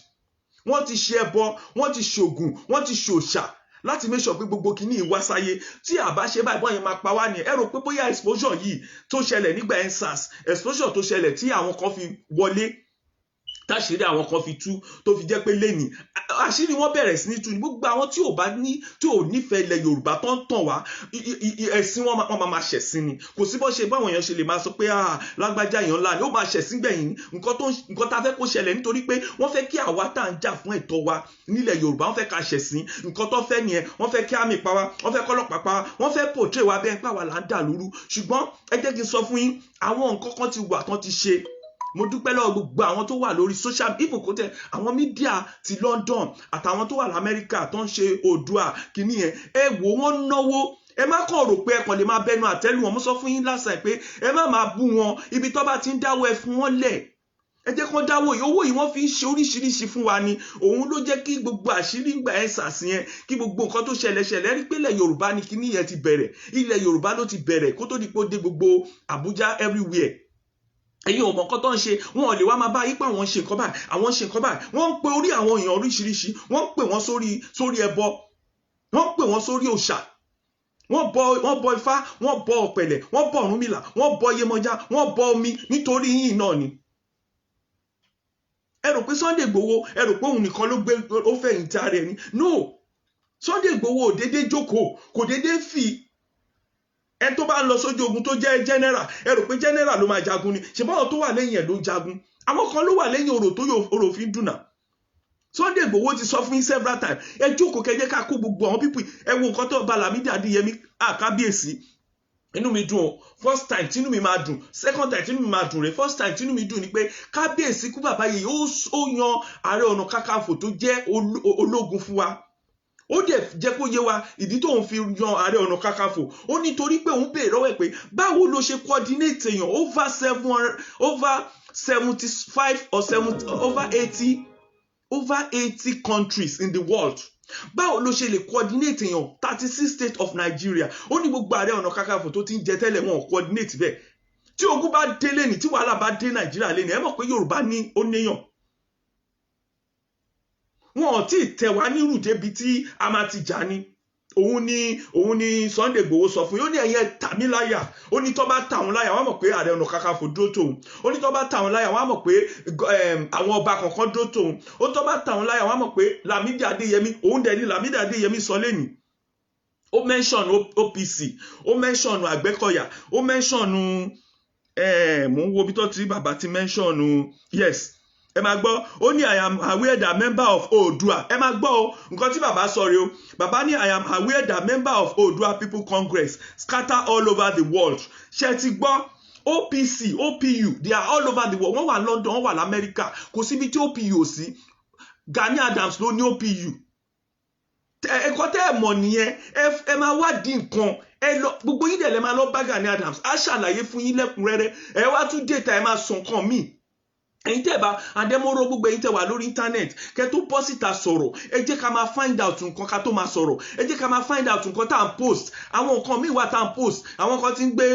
wọ́n ti ṣe ẹbọ, wọ́n ti ṣògùn, wọ́n ti ṣòṣà láti make sure pé gbogbo kìíní ìwá sáyé. Tí àbá ṣe báyìí bọ́n yẹn máa pa wá ní ẹ rò pé bóyá explosion yìí tó ṣẹlẹ̀ nígbà EndSARS, explosion tó ṣẹlẹ̀ tí àwọn kan fi wọlé táṣírí àwọn kan fi tú tó fi jẹ́ pé lẹ́nìí àṣírí wọn bẹ̀rẹ̀ sí ní tú ní gbogbo àwọn tí ò nífẹ̀ẹ́ ilẹ̀ Yorùbá tó ń tàn wá, ẹ̀sìn wọn máa ṣẹ̀sìn ni. Kò sí bó ṣe báwọn èèyàn ṣe lè máa sọ pé lágbájá èèyàn ńlá ni ó máa ṣẹ̀sìn gbẹ̀yìn nǹkan tá a fẹ́ kó ṣẹlẹ̀, nítorí pé wọ́n fẹ́ kí àwa tá à ń jà fún ẹ̀tọ́ wa nílẹ̀ Yorùbá wọ́n fẹ́ ká ṣẹ̀sìn, nǹkan tó fẹ́ nìyẹn. Wọ́n fẹ́ kí àmì pa wá, wọ́n fẹ́ kọ́lọ́pàá pa wá, wọ́n fẹ́ portray wa bẹ́ẹ̀ pàwọ́ là ń dà lóru. Ṣùgbọ́n ẹ jẹ́ kí n sọ fún yín, àwọn nǹkan kan ti wà tán ti ṣe. Mo dúpẹ́ lọ́wọ́ gbogbo àwọn tó wà lórí social ìfòkó tẹ àwọn mídíà ti London àtàwọn tó wà l'Amẹ́ríkà tó ń ṣe Oòduà kìíní yẹn, ẹ wò wọ́n náwó. Ẹ má kàn rò pé ẹ kàn lè máa bẹnu àtẹ́lù wọn. Mo sọ fún yín lásán pé ẹ má máa bú wọn, ibi tó bá ti ń dáwọ́ ẹ fún wọn lẹ̀. Ẹ jẹ́ kán dáwọ́ yìí, owó yìí wọ́n fi ń ṣe oríṣiríṣi fún wa ni. Òun ló jẹ́ kí gbogbo àṣírí ìgbà EndSARS yẹn, kí gbogbo nǹkan tó ṣẹlẹ̀ rí pé ilẹ̀ Yorùbá ni kíní yẹn ti bẹ̀rẹ̀. Ilẹ̀ Yorùbá ló ti bẹ̀rẹ̀ kó tó di pé ó dé gbogbo Abuja everywhere. Ẹ̀yin ò mọ̀ nǹkan tó ń ṣe, wọn ò lè wá máa bá yípa àwọn ṣe nǹkan báyìí, àwọn ṣe nǹkan báyìí. Wọ́n ń pe orí àwọn èèyàn oríṣiríṣi, wọ́n ń pè wọ́n sórí ẹbọ, wọ́n ń pè wọ́n sórí òòṣà, wọ́n bọ Ifá, wọ́n bọ Ọ̀pẹ̀lẹ̀, wọ́n bọ Ọ̀rúnmìlà, wọ́n bọ Yemọja, wọ́n bọ omi nítorí yín náà ni. Ẹ rò rò pé Sunday Igboho ẹ rò pé òun nìkan ló gbé ó fẹ̀yìntì ara ẹ̀ ni no Sunday Igboho ò déédéé jókòó kò déédéé fì ẹ tó bá ń lọ sójú ogun tó jẹ́ general ẹ rò pé general ló máa jagun ni ṣe báwọn tó wà lẹ́yìn ẹ̀ ló ń jagun àwọn kan ló wà lẹ́yìn orò tó orò fi ń dùnà Sunday Igboho ti sọ fún yín several times ẹ jókòó kẹjẹ ká kó gbogbo àwọn pípì ẹ wo nǹkan tó bá Lámídì Adéyẹmí àkábíyèsí inú mi dùn o first time tínú mi máa dùn second time tínú mi máa dùn rẹ first time tínú mi dùn ni pé kábíyèsí kú bàbá yìí ó yan Ààrẹ Ọ̀nà Kakanfò tó jẹ́ ológun fún wa ó dẹ̀ jẹ́ kó yé wa ìdí tóun fi yan Ààrẹ Ọ̀nà Kakanfò ó nítorí pé òun béèrè lọ́wọ́ ẹ̀ pé báwo ló ṣe coordinate èèyàn over 75 or 70 over 80 countries in the world báwo ló ṣe lè coordinate èèyàn 36 states of Nigeria ó ní gbogbo Ààrẹ Ọ̀nà Kakanfò tó ti ń jẹ tẹ́lẹ̀ wọn ò coordinate bẹ́ẹ̀ tí ogun bá dé lẹ́ni tí wàhálà bá dé Nàìjíríà lẹ́ni ẹ mọ̀ pé Yorùbá ní ó níyàn wọn ò tí ì tẹ̀ wá nírù débi tí a máa ti jà ni òun ni Sunday Igboho sọ fún yín ó ní ẹ̀yẹ tàmí láyà ó ní tó bá tàwọn láyà wọ́n mọ̀ pé Ààrẹ Ọ̀nà Kakanfò dúró tòun ó ní tó bá tàwọn láyà wọ́n mọ̀ pé àwọn ọba kankan dúró tòun ó tó bá tàwọn láyà wọ́n mọ̀ pé Lámídì Adéyẹmí òun dẹ̀ ní Lámídì Adéyẹmí sọ lẹ́nìí ó mention OPC ó mention Àgbẹ̀kọ̀yà ó mention mò ń wo bí tó ti bàbá ti mention yes ẹ máa gbọ́ ó ní I am aware that member of Oòduà ẹ máa gbọ́ o nǹkan tí bàbá sọ rèé o bàbá ní I am aware that member of Oòduà People Congress scatter all over the world ṣe ti gbọ́ OPC OPU they are all over the world wọ́n wà London wọ́n wà lamẹ́ríkà kò síbi tí OPU ò sí Gani Adams ló ní OPU ẹ̀kọ́ tẹ́ ẹ̀ mọ̀ nìyẹn ẹ máa wádìí nǹkan ẹ lọ gbogbo yín dẹ̀ lẹ́ máa lọ bá Gani Adams á ṣàlàyé fún yín lẹ́kùnrẹ́rẹ́ ẹ wá tún data ẹ máa sọ nǹkan míì ẹ̀yin tẹ́ bá àdẹ́mọ́rọ́ gbogbo ẹ̀yin tẹ́ wà lórí internet kẹ́ tó bọ́ síta sọ̀rọ̀ ẹ jẹ́ ká máa find out nǹkan ká tó máa sọ̀rọ̀ ẹ jẹ́ ká máa find out nǹkan tá à ń post àwọn nǹkan míì wà tá à ń post àwọn kan ti ń gbé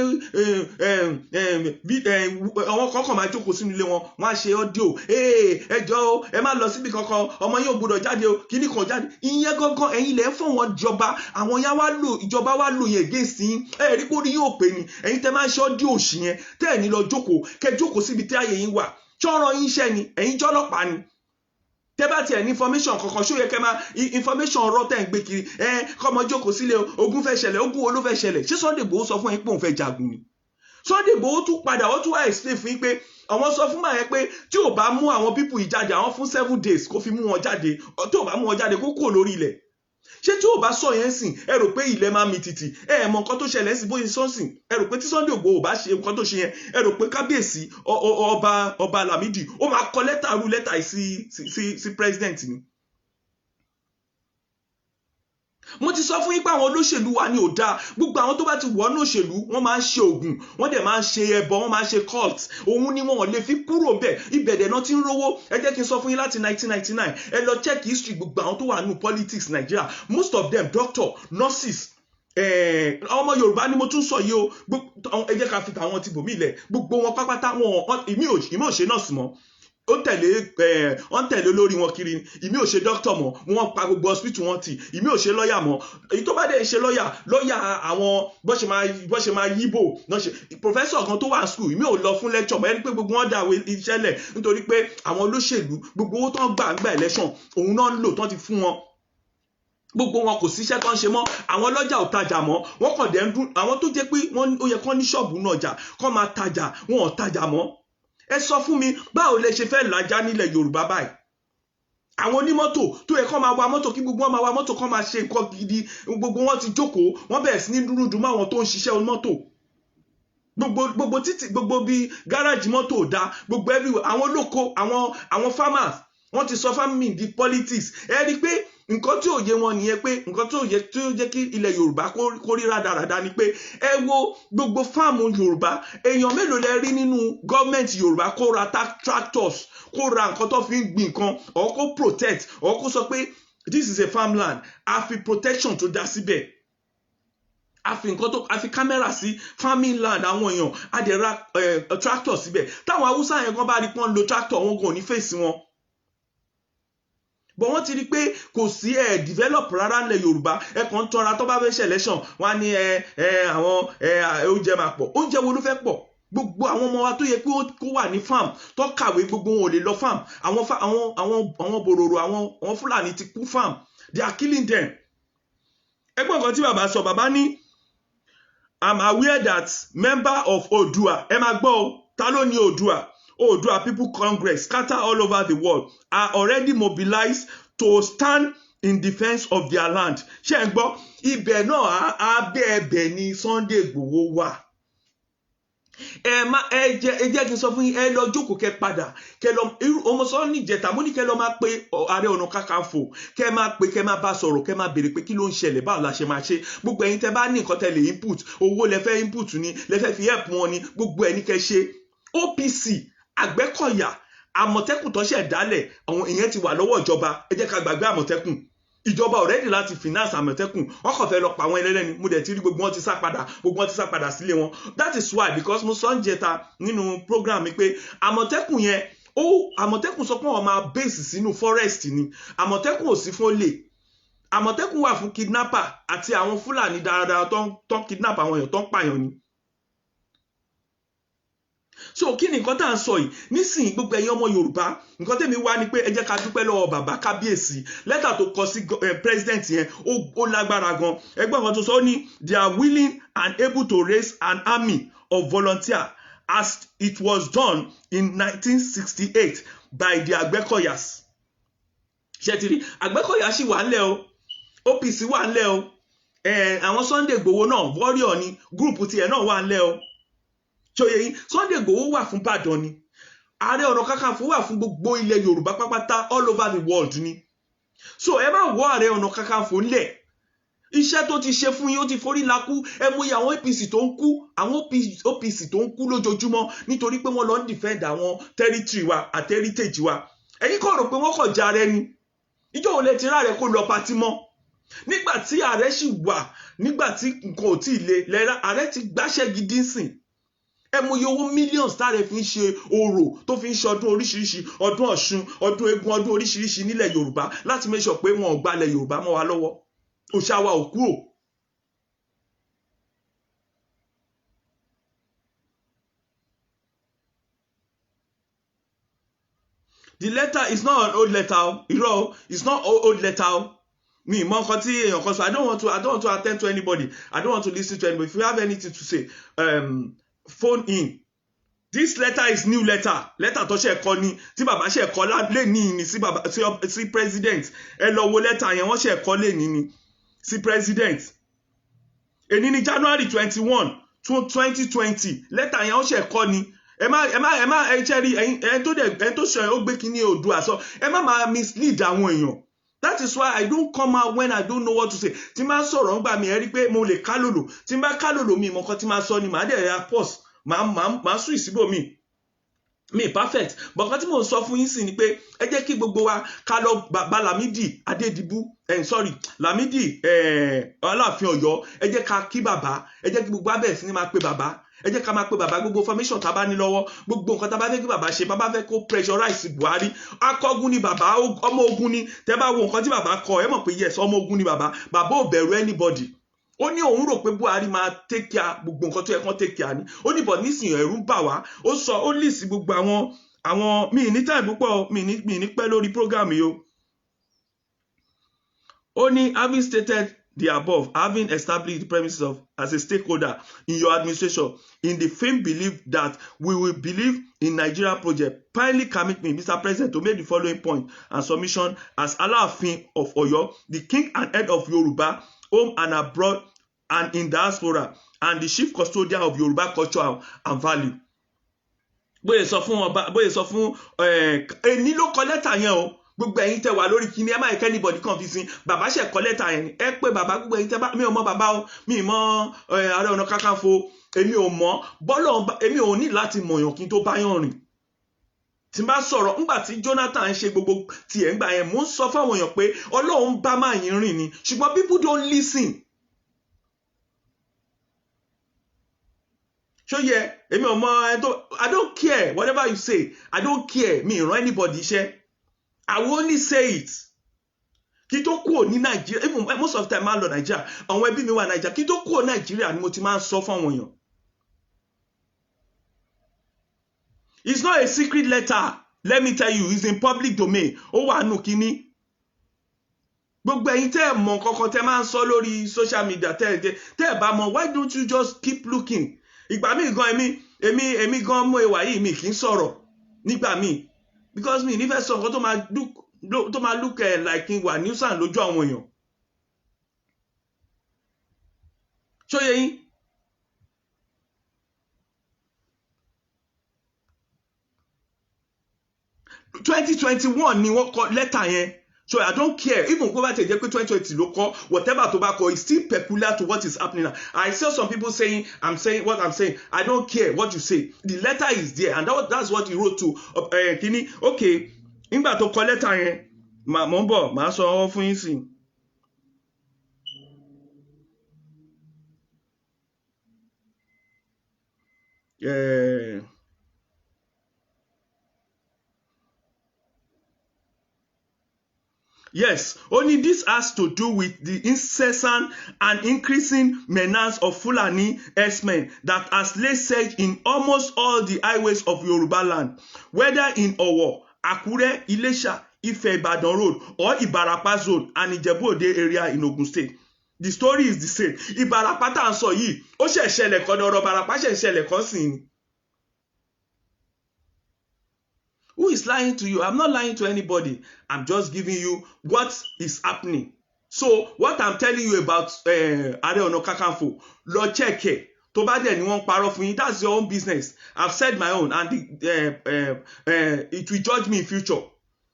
àwọn kan kàn máa jókòó sínú ilé wọn wọ́n á ṣe audio ẹ jọ̀ọ́ ẹ má lọ síbi kankan ọmọ yín ò gbọdọ̀ jáde o kíní kan jáde ìyẹn gangan ẹ̀yin lẹ́ fún wọn jọba àwọn yá wá lò ìjọba wá lò yẹn against yín ẹ rí pé orí yóò pè ní ẹ̀yin tẹ́ máa ń ṣe audio òṣì yẹn tẹ́ ẹ̀ ní lọ jókòó kẹ́ jókòó síbi tí ààyè yín wà ṣọ́rọ̀ yín iṣẹ́ ni ẹ̀yin jọ́lọ́pàá ni tẹ́ bá tiẹ̀ ní information kankan ṣó yẹ kẹ́ máa information ọ̀rọ̀ tẹ́ ń gbé kiri kọ́mọ jókòó sílé ogun fẹ́ ṣẹlẹ̀ ogun wo ló fẹ́ ṣẹlẹ̀ ṣé Sunday Igboho sọ fún yín pé òun fẹ́ jagun ni Sunday Igboho tún padà ó tún wá explain fún yín pé àwọn sọ fún màá yẹn pé tí ò bá mú àwọn people yìí jáde àwọn fún 7 days kó fi mú wọn jáde tí ò bá mú wọn jáde kó kúrò lórí ilẹ̀ ṣé tí ò bá sọ yẹn sìn ẹ rò pé ilẹ̀ máa mi tìtì ẹ mọ nǹkan tó ṣẹlẹ̀ sí bóyá sọ́sìn ẹ rò pé tí Sunday Igboho bá ṣe nǹkan tó ṣe yẹn ẹ rò pé kábíyèsí ọba Lámídì ó máa kọ lẹ́tà rú lẹ́tà yìí sí president ni. mo ti sọ fún yín pé àwọn olóṣèlú wa ni ò dáa gbogbo àwọn tó bá ti wọnú òṣèlú wọ́n máa ń ṣe ògùn wọ́n dẹ̀ máa ń ṣe ẹbọ wọ́n máa ń ṣe cult òun ni wọn ò lè fi kúrò bẹ́ẹ̀ ibẹ̀dẹ̀ náà ti ń rówó ẹ jẹ́ kí n sọ fún yín láti 1999 ẹ lọ check history gbogbo àwọn tó wà nínú politics Nigeria most of them doctor nurses ọmọ Yorùbá ni mo tún sọ yìí o ẹ jẹ́ ká fi tàwọn ti bòmí ilẹ̀ gbogbo wọn pápátá wọn ìmí ò ṣe nọ́ọ̀sì mọ́ ó tẹ̀lé lórí wọn kiri ìmí ò ṣe dókítà mọ́ wọ́n pa gbogbo hospital wọn tì ìmí ò ṣe lọ́yà mọ́ èyí tó bá dẹ̀ ṣe lọ́yà àwọn bó ṣe máa yíbò náà ṣe professor kan tó wà school ìmí ò lọ fún lecture mọ́ ẹni pé gbogbo wọn dàwé iṣẹ́ lẹ̀ nítorí pé àwọn olóṣèlú gbogbo owó tán gbà election òun náà ń lò tán ti fún wọn gbogbo wọn kò síṣẹ́ tó ń ṣe mọ́ àwọn ọlọ́jà ò tajà mọ́ wọ́n kàn dẹ̀ ń dún àwọn tó jẹ́ pé ó yẹ kán ní ṣọ́ọ̀bù náà jà kán máa tajà wọn ò tajà mọ́ ẹ sọ fún mi báwo lẹ ṣe fẹ́ làjà nílẹ̀ Yorùbá báyìí àwọn onímọ́tò tó yẹ kán máa wa mọ́tò kí gbogbo wọn máa wa mọ́tò kán máa ṣe nǹkan gidi gbogbo wọn ti jókòó wọ́n bẹ̀rẹ̀ sí ní dúró mọ́ àwọn tó ń ṣiṣẹ́ mọ́tò gbogbo títì gbogbo bíi gáràjì mọ́tò ò dá gbogbo everywhere àwọn olóko àwọn farmers wọ́n ti sọ farming di politics ẹ rí i pé nǹkan tí ò yé wọn nìyẹn pé nǹkan tí ò jẹ́ kí ilẹ̀ Yorùbá kó rí rádaràda ni pé ẹ wo gbogbo fáàmù Yorùbá èèyàn mélòó lẹ rí nínú gọ́ọ̀mẹ̀ntì Yorùbá kó ra tractors kó ra nǹkan tó fi ń gbìn nǹkan or kó protect or kó sọ pé this is a farmland a fi protection tó dá síbẹ̀ a fi kámẹ́rà sí farming land àwọn èèyàn a dẹ̀ ra tractor síbẹ̀ táwọn Haúsá yẹn kan bá rí pọ́n lo tractor wọn kò ní fèsì wọn bọ̀ wọ́n ti rí pé kò sí develop rárá nílẹ̀ Yorùbá kàn ń tọ́ra tó bá fẹ́ ṣe election wọ́n á ní àwọn oúnjẹ máa pọ̀ oúnjẹ wo ló fẹ́ pọ̀ gbogbo àwọn ọmọ wa tó yẹ pé kó wà ní farm tó kàwé gbogbo wọn ò lè lọ farm àwọn bòròrò àwọn Fúlàní ti kú farm they are killing them. ẹgbọ́n kan tí bàbá sọ, bàbá ní I'm aware that member of Oòduà, ẹ máa gbọ́ o, ta ló ní Oòduà People Congress scatter all over the world are already mobilized to stand in defense of their land. ṣé ń gbọ́, ibẹ̀ náà abẹ́ ẹbẹ̀ ni Sunday Igboho wà. ẹ jẹ́ kí n sọ fún yín, ẹ lọ jókòó kẹ́ padà kẹ́ lọ ọmọ sọ ní ìjẹta mo ní kẹ́ lọ máa pe Ààrẹ Ọ̀nà Kakanfò kẹ́ máa pe kẹ́ máa bá sọ̀rọ̀ kẹ́ máa béèrè pé kí ló ń ṣẹlẹ̀ báwo la ṣe máa ṣe. gbogbo ẹ̀yin tẹ́ bá ní nǹkan tẹ́ lè input owó lẹ fẹ́ input ni lẹ fẹ́ fi help wọn ni gbogbo ẹ̀ ní kẹ́ ṣe. OPC Àgbẹ̀kọ̀yà Àmọ̀tẹ́kùn tó ṣẹ̀ dálẹ̀ àwọn èèyàn ti wà lọ́wọ́ ìjọba, ẹ jẹ́ ká gbàgbé Àmọ̀tẹ́kùn. ìjọba already láti finance Àmọ̀tẹ́kùn wọ́n kàn fẹ́ lọ pa àwọn ẹlẹ́ni mo dẹ̀ ti rí gbogbo wọn ti sá padà sílé wọn. That is why because mo sọ ń jẹta nínú program mi pé Àmọ̀tẹ́kùn yẹn Àmọ̀tẹ́kùn sọ pé wọ́n máa base sínú forest ni. Àmọ̀tẹ́kùn ò sí fún olè, Àmọ̀tẹ́kùn wà fún kidnapper àti àwọn Fúlàní dáradára tó ń kidnap àwọn èèyàn tó ń pààyàn ni. So kí ni nǹkan tá à ń sọ yìí nísìnyí gbogbo ẹ̀yin ọmọ Yorùbá, nǹkan tèmi wá ni pé ẹ jẹ́ ká dúpẹ́ lọ́wọ́ bàbá kábíyèsí. lẹ́tà tó kọ sí president yẹn ó lágbára gan. ẹgbẹ́ kan tó sọ ní they are willing and able to raise an army of volunteers as it was done in 1968 by the Àgbẹ̀kọ̀yàs. ṣètìrí Àgbẹ̀kọ̀yà sì wà ńlẹ̀ o, OPC wà ńlẹ̀ o, àwọn Sunday Igboho náà warrior ni gúrùpù tiẹ̀ náà wà ńlẹ̀ o. ṣòye yín Sunday Igboho wà fún Ìbàdàn ni, Ààrẹ Ọ̀nà Kakanfò wà fún gbogbo ilẹ̀ Yorùbá pápátá all over the world ni. so ẹ má wọ Ààrẹ Ọ̀nà Kakanfò ńlẹ̀, iṣẹ́ tó ti ṣe fún yín ó ti forí lakú. ẹ mú iye àwọn APC tó ń kú, àwọn OPC tó ń kú lójoojúmọ́ nítorí pé wọ́n lọ ń defend àwọn territory wa àti heritage wa. ẹ̀yin kò rò pé wọ́n kàn já rẹ ni, ìjọ òun lè ti rà rẹ kó lọ patí mọ́ nígbà tí ààrẹ sì wà, nígbà tí nǹkan ò tí ì le lẹ́ra ààrẹ ti gbáṣẹ́ gidi sìn. ẹ mú iye owó millions táàrẹ fi ń ṣe orò tó fi ń ṣe ọdún oríṣiríṣi, ọdún Ọ̀ṣun, ọdún eégún, ọdún oríṣiríṣi nílẹ̀ Yorùbá láti make sure pé wọn ò gbalẹ̀ Yorùbá mọ́ wa lọ́wọ́. òṣà wa ò kúrò. The letter is not an old letter, it's not old letter. Me, mọ nǹkan tí èèyàn kan sọ. I don't want to attend to anybody. I don't want to listen to anybody. If you have anything to say, phone in. This letter is new letter. Letter tó ṣe kọ ni tí bàbá ṣe kọ lé ní ni sí bàbá sí president. ẹ lọ wo letter yẹn wọ́n ṣe kọ lé ní ni sí president. èní ní January 21, 2020. letter yẹn wọ́n ṣe kọ ni. ẹ ṣe rí ẹ̀yin tó ṣe ó gbé kíní Oòduà sọ. ẹ má máa mislead àwọn èèyàn. That is why I don't come out when I don't know what to say. Tí n bá sọ̀rọ̀ ńgbà mi ẹ rí pé mo lè kálòlò. Tí n bá kálòlò mi ìmọ̀kan tí máa sọ ni màá dẹ̀ ya pause. Màá sùn ìsíbò mi perfect. But nǹkan tí mò ń sọ fún yín sì ni pé ẹ jẹ́ kí gbogbo wa ká lọ bàbá Lámídì Adédìbú Lámídì Aláàfin Ọ̀yọ́. ẹ jẹ́ ká kí bàbá, ẹ jẹ́ kí gbogbo abẹ́ sí ni máa pe bàbá. ẹ jẹ́ ká máa pe bàbá gbogbo formation tá a bá ní lọ́wọ́, gbogbo nǹkan tá a bá fẹ́ kí bàbá ṣe. bàbá fẹ́ kó pressurize Buhari, akọ́gun ni bàbá, ọmọ ogun ni. tẹ́ bá wo nǹkan tí bàbá kọ ẹ mọ̀ pé yes ọmọ ogun ni bàbá. bàbá ò bẹ̀rù anybody. ó ní òun rò pé Buhari máa take care gbogbo nǹkan tó yẹ kán take care ni. ó ní bọ̀ nísìnyí ẹ̀rù ń bà wá. ó sọ ó lì sí gbogbo àwọn mi ní time púpọ̀ mi ní pẹ́ lórí program yìí o. ó ní having stated the above, having established the premises of as a stakeholder in your administration, in the firm belief that we will believe in Nigeria project, kindly commit me, Mr. President, to make the following point and submission as Aláàfin of Ọ̀yọ́, the king and head of Yoruba, home and abroad and in diaspora, and the chief custodian of Yoruba culture and value. Bóyá sọ fún ẹni ló kọ lẹ́tà yẹn o. gbogbo ẹ̀yin tẹ́ wà lórí kíní ẹ má ẹ̀kẹ́ anybody kan fi sin. bàbá ṣe kọ lẹ́tà yẹn ni ẹ pé bàbá gbogbo ẹ̀yin tẹ́ bá mi ò mọ bàbá o, mi ì mọ Ààrẹ Ọ̀nà Kakanfò, èmi ò mọ bọ́lọ̀, èmi ò ní láti mọ̀yàn kí n tó bá yàn rìn. tí n bá sọ̀rọ̀ ńgbà tí Jonathan ṣe gbogbo tiẹ̀ ńgbà yẹn mò ń sọ fáwọn èèyàn pé Ọlọ́run bá máa yín rìn ni, ṣùgbọ́n people don't listen. ṣó yẹ èmi ò mọ I don't care whatever you say, I don't care. mi ì rán anybody iṣẹ́. I will only say it. Kí tó kúrò ní Nàìjíríà, even most of the time máa lọ Nàìjíríà, àwọn ẹbí mi wà Nàìjíríà. Kí tó kúrò Nàìjíríà ni mo ti máa ń sọ fún àwọn èèyàn. It's not a secret letter. Let me tell you, it's in public domain. Ó wà nù kíní. Gbogbo ẹ̀yin tẹ́ mọ̀ kankan tẹ́ máa ń sọ lórí social media tẹ́ bá mọ̀, why don't you just keep looking? Ìgbà míì gan èmi gan mú ẹwà yìí mi kì í sọ̀rọ̀ nígbà míì because mi nífẹ̀ẹ́ sọ nǹkan tó máa look like kí n wà nuisance lójú àwọn èèyàn. Ṣó yé yín? (2021) ni wọ́n kọ lẹ́tà yẹn. So I don't care. Even go back to 2020 local, whatever tobacco is still peculiar to what is happening now. I saw some people saying, I'm saying what I'm saying. I don't care what you say. The letter is there, and that's what he wrote to Kini. Okay, nígbà tó kọ letter yẹn, mo ń bọ̀, màá sọ ọwọ́ fún yín sí. Yes, only this has to do with the incessant and increasing menace of Fulani herdsmen that has laid siege in almost all the highways of Yoruba land, whether in Owo, Akure, Ilesha, Ife-Ibadan road, or Ibarapa zone and Ijebu-Ode area in Ogun State. The story is the same. Ibarapa tá ń sọ yìí, ó ṣe ṣẹlẹ̀ kan ọ̀rọ̀ Ibarapa ṣe ṣẹlẹ̀ kan sí ni. Who is lying to you? I'm not lying to anybody. I'm just giving you what is happening. So what I'm telling you about Ààrẹ Ọ̀nà Kakanfò, lọ check it. Tó bá dẹ̀ ni wọ́n parọ́ fún yín, that's your own business. I've said my own, and it will judge me in future.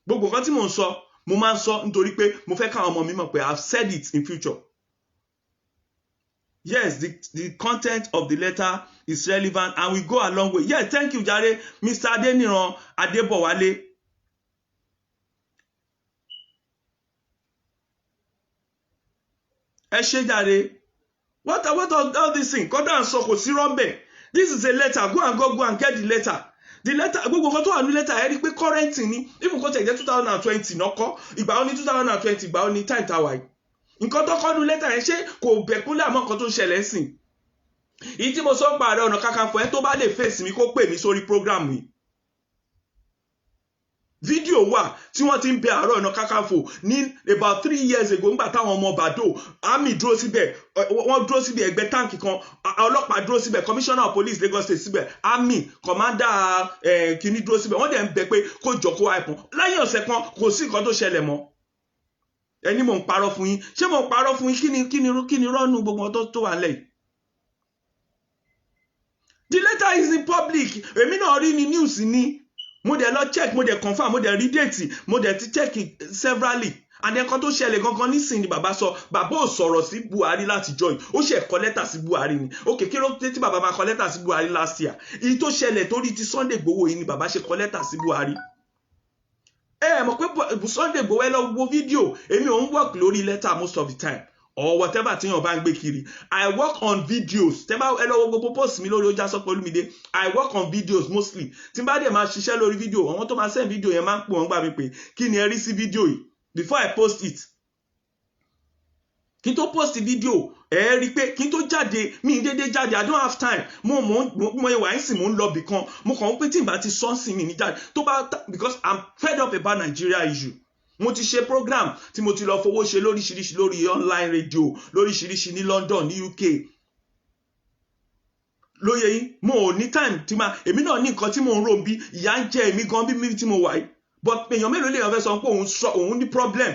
Gbogbo nǹkan tí mo ń sọ, mo máa ń sọ nítorí pé mo fẹ́ káwọn ọmọ mi mọ̀ pé I've said it in future. Yes, the content of the letter is relevant and we go a long way. Yeah, thank you, Jare. Mr. Adeniran Adebowale. Ẹ ṣé Jare. What are all these things? Kódà ń sọ kò sí rọ́mbẹ̀. This is a letter. Go and get the letter. The letter, gbogbo nǹkan tó wà ní letter ẹ rí pé current ni. Even kó tẹ̀ jẹ́ 2020 náà kọ́. Ìgbà ó ní 2020, ìgbà ó ní time tàwa yìí. Nǹkan tó kọ́ nu lẹ́tà yẹn ṣé kò bẹ̀kúnlẹ̀ àmọ́ nǹkan tó ṣẹlẹ̀ sìn. Ìyí tí mo sọ pa Ààrẹ Ọ̀nà Kakanfò ẹ tó bá lè fèsì mi kó pè mí sórí program mi. Fídíò wà tí wọ́n ti ń bẹ Ààrẹ Ọ̀nà Kakanfò ní about 3 years ago nígbà táwọn ọmọ Bàdó army dúró síbẹ̀, wọ́n dúró síbẹ̀ ẹgbẹ́ táǹkì kan, ọlọ́pàá dúró síbẹ̀, commissioner of police Lagos State síbẹ̀, army commander kìíní dúró síbẹ̀, wọ́n dẹ̀ ń bẹ pé kó jọ kó àìpọ̀n. Lẹ́yìn ọ̀sẹ̀ kan kò sí nǹkan tó ṣẹlẹ̀ mọ́. Ẹni mò ń parọ́ fún yín, ṣé mò ń parọ́ fún yín? Kí ni rọ́nù gbogbo tó wà lẹ́yìn? The letter is in public. Èmi náà rí ní news ni. Mo dẹ̀ lọ check, mo dẹ̀ confirm, mo dẹ̀ rí date, mo dẹ̀ ti check it severally. And nǹkan tó ṣẹlẹ̀ gangan nísìnyí bàbá sọ, bàbá ò sọ̀rọ̀ sí Buhari láti join. Ó ṣe kọ lẹ́tà sí Buhari ni. Okay, kí ló dé tí bàbá máa kọ lẹ́tà sí Buhari last year? Èyí tó ṣẹlẹ̀ torí ti Sunday Igboho yìí ni bàbá ṣe kọ lẹ́tà sí Buhari. Mọ̀ pé Sunday Igboho ẹ lọ wo fídíò, èmi ò ń work lórí letter most of the time or whatever tí yàn bá ń gbé kiri. I work on videos. Tẹ́ bá ẹ lọ wo gbogbo post mi lórí Ojasope Olumide. I work on videos mostly. Tí n bá dẹ̀ máa ṣiṣẹ́ lórí fídíò, àwọn tó máa send fídíò yẹn máa ń pè wọ́n gbà mí pé kí ni ẹ rí sí fídíò yìí before I post it. Kí n tó post fídíò, ẹ rí pé kí n tó jáde, mi dédé jáde, I don't have time. Mo wà ń sìn, mo ń lọ bì kan. Mo kàn ń pé tí n bá ti sọ́ọ̀sì mi ní jáde. Tó bá because I'm fed up about Nigeria issue. Mo ti ṣe program tí mo ti lọ fowó ṣe lóríṣiríṣi lórí online radio, lóríṣiríṣi ní London, ní UK. Lóye yín, mo ò ní time tí máa, èmi náà ní nǹkan tí mo ń rò bí, ìyà ń jẹ èmi gan bí mi tí mo wà yìí. But èèyàn mélòó lèèyàn fẹ́ sọ pé òun ní problem.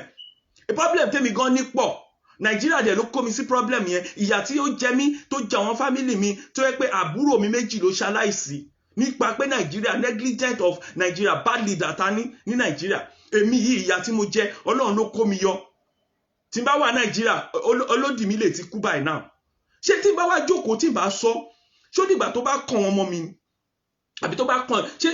A problem tèmi gan ní pọ̀. Nàìjíríà dẹ̀ ló kó mi sí problem yẹn. Ìyà tí ó jẹ mí, tó jẹ àwọn family mi, tó yẹ pé àbúrò mi méjì ló ṣaláìsí. Nípa pé Nàìjíríà, negligent of Nigeria, bad leader ta ní Nàìjíríà. Èmi yìí ìyà tí mo jẹ, Ọlọ́run ló kó mi yọ. Tí n bá wà Nàìjíríà, olódì mi lè ti kú by now. Ṣé tí n bá wá jókòó tí n bá sọ, ṣó dìgbà tó bá kàn ọmọ mi? Àbí tó bá kàn, ṣé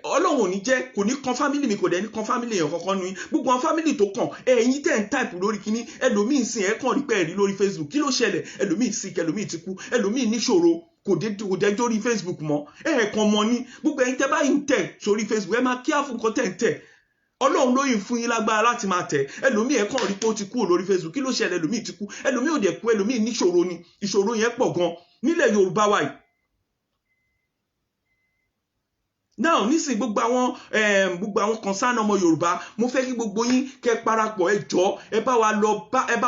Ọlọ́run ò ní jẹ́, kò ní kan family mi, kò dẹ̀ ní kan family èèyàn kankan nu yín. Gbogbo àwọn family tó kàn, ẹ̀yin tẹ̀ ń type lórí kíní, ẹlòmíì sìn ẹ̀ kàn rí pé ẹ̀rí lórí Facebook. Kí ló ṣẹlẹ̀? Ẹlòmíì sick, ẹlòmíì ti kú, ẹlòmíì níṣòro, kò dé jórí Facebook mọ́. Ẹ̀ẹ̀kan mọ́ ní, gbogbo ẹ̀yin tẹ́ bá yín tẹ̀ sórí Facebook, ẹ máa careful nǹkan tẹ̀ ń tẹ̀. Ọlọ́run ló yìn fún yín lágbára láti máa tẹ̀. Ẹlòmíì ẹ̀ kàn rí pé ó ti kú lórí Facebook. Kí ló ṣẹlẹ̀? Ẹlòmíì ti kú, ẹlòmíì ò dẹ̀ kú, ẹlòmíì níṣòro ni. Ìṣòro yẹn pọ̀ gan nílẹ̀ Yorùbá wa yìí. now nísìn gbogbo àwọn concern ọmọ Yorùbá mo fẹ́ kí gbogbo yín kẹ́ parapọ̀ ẹ jọ̀ọ́ ẹ bá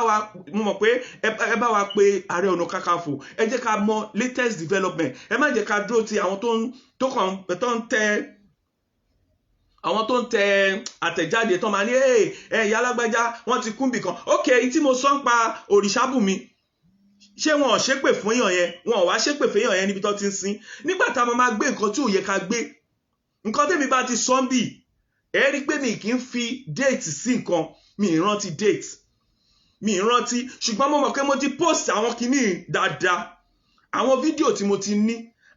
wa mo mọ̀ pé ẹ bá wa pé Ààrẹ Ọ̀nà Kakanfò ẹ jẹ́ ká mọ̀ latest development ẹ má jẹ́ ká dúró ti àwọn tó ń tẹ àtẹ̀jáde tó máa ní ìyá alágbájá wọ́n ti kún bìkan ok tí mo sọ ń pa Òrìṣàbùnmi ṣé wọn ò ṣépè fún èèyàn yẹn wọn ò wá ṣépè fún èèyàn yẹn níbi tó ti ń sin nígbà tá a máa gbé nǹkan tí ò yẹ ká gbé nǹkan tẹ́mi bá ti sọ ń bì ẹ rí pé mi kì í fi date sí nǹkan mi ì rántí date mi ì rántí ṣùgbọ́n mo mọ̀ pé mo ti post àwọn kinní dáadáa àwọn fídíò tí mo ti ní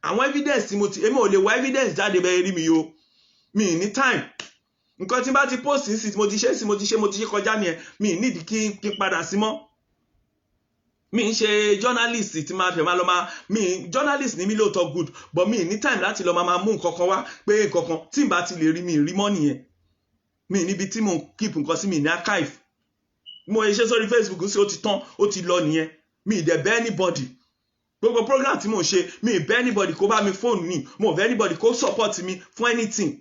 àwọn evidence tí mo ti èmi ò lè wá evidence jáde bẹ́ẹ̀ rí mi o mi ì ní time nǹkan tí n bá ti post sí mo ti ṣe kọjá nìyẹn mi ì nídìí kí n padà sí mọ́ mi ń ṣe journalist tí máa fẹ́ máa lọ máa journalist ní mi lóòótọ́ good but mi ní time láti lọ máa mú nǹkan kan wá pé nǹkan kan tí n bá ti lè rí mi rí mọ́ nìyẹn mi níbi tí mo keep nǹkan sí mi ní archive mo ṣe sórí Facebook sí ó ti tán ó ti lọ nìyẹn mi ì dẹ̀ bẹ́ anybody gbogbo program tí mo ṣe mi ì bẹ́ anybody kó bá mi phone mi mo bẹ́ anybody kó support mi fún anything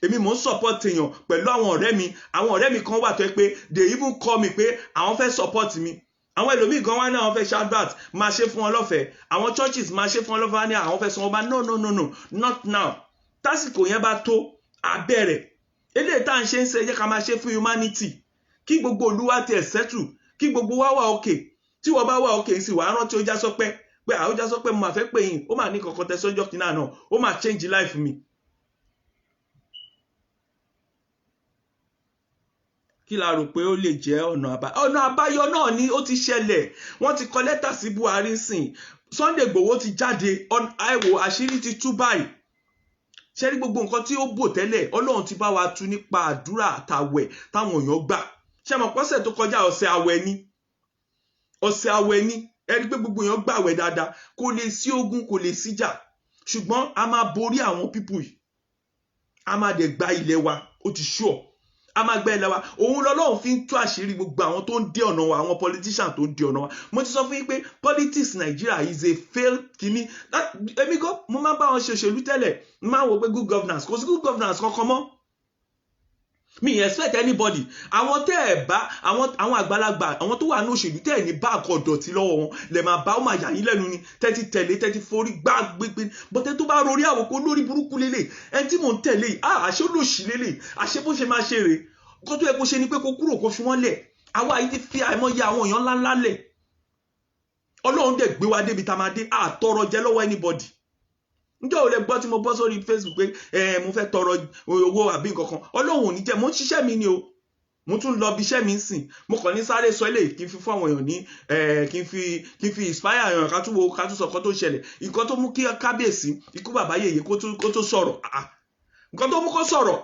èmi mò ń support èèyàn pẹ̀lú àwọn ọ̀rẹ́ mi kan wà tó yẹ pé they even call me pé àwọn fẹ́ support mi àwọn ẹlòmíì gan wá ní àwọn fẹ́ ṣadvat máa ṣe fún wọn lọ́fẹ̀ẹ́ àwọn churches máa ṣe fún wọn lọ́fẹ̀ẹ́ ní àwọn fẹ́ san ọba no not now tásìkò yẹn bá tó abẹ́rẹ̀ eléyìí tá à ń ṣe ń ṣe jẹ́ ká máa ṣe fún humanity kí gbogbo olúwa tiẹ̀ settle kí gbogbo wa wà òkè tí wọ́n bá wà òkè sì wàá rántí ó já sọpẹ́ pé àwọn já sọpẹ́ mo máa fẹ́ pè yín ó máa ní kankan tẹ sọ́jọ́ kìnnà náà ó máa change life mi. kí la rò pé ó lè jẹ́ ọ̀nà àbáyọ náà ni ó ti ṣẹlẹ̀ wọ́n ti kọ lẹ́tà sí Buhari sìn Sunday Igboho ti jáde àìwò àṣírí ti tú báyìí ṣe rí gbogbo nǹkan tí ó bò tẹ́lẹ̀ Ọlọ́run ti bá wa tú nípa àdúrà àtàwẹ̀ táwọn èèyàn gbà ṣe mọ̀ pọ́sẹ̀ tó kọjá ọ̀sẹ̀ àwẹ̀ ni ẹ rí pé gbogbo èèyàn gbàwẹ̀ dáadáa kò lè sí ogun kò lè síjà ṣùgbọ́n a máa borí àwọn pípù yìí a máa dẹ̀ gba ilẹ̀ wa ó ti ṣúọ̀ a máa gbẹ́ ilẹ̀ wa òun lọ́lọ́run fi ń tú àṣírí gbogbo àwọn tó ń dé ọ̀nà wa àwọn politician tó ń dé ọ̀nà wa mo ti sọ fún yín pé politics Nigeria is a failed kìíní èmi kọ́ mo máa ń bá wọn ṣe òṣèlú tẹ́lẹ̀ mo máa ń wò pé good governance kò sí good governance kankan mọ́ mi expect anybody àwọn tẹ́ ẹ̀ bá àwọn àgbàlagbà àwọn tó wà ní òṣèlú tẹ́ ẹ̀ ní bá àkọ́dọ̀tí lọ́wọ́ wọn lè máa bá ó máa yà yín lẹ́nu ni tẹ́tí tẹ̀lé tẹ́tí forí gbá gbégbé bọ́tẹ́ tó bá rorí àwòkọ́ lórí burúkú lélẹ̀ ẹni tí mò ń tẹ̀lé yìí àṣé olóṣì lélẹ̀ àṣé bó ṣe máa ṣe rè kó tó yẹ kó ṣe ni pé kó kúrò kó fi wọ́n lẹ̀ àwa yìí ti fi àìmọye àwọn èèyàn ńláńlá lẹ̀ Ọlọ́run dẹ̀ gbé wa débi tá a máa dé àtọrọ jẹ lọ́wọ́ anybody ǹjẹ́ ò lè gbọ́ tí mo bọ́ sórí Facebook pé mo fẹ́ tọrọ owó àbí nǹkan kan Ọlọ́run ò ní jẹ́ mo ń ṣiṣẹ́ mi ni o mo tún lọ bí iṣẹ́ mi ń sìn mo kàn ní sáré sọ eléyìí kí n fi fún àwọn èèyàn ní kí n fi inspire èèyàn ká tún sọ nǹkan tó ṣẹlẹ̀ nǹkan tó mú kí kábíyèsí ikú bàbá yèyé kó tó sọ̀rọ̀ nǹkan tó mú kó sọ̀rọ̀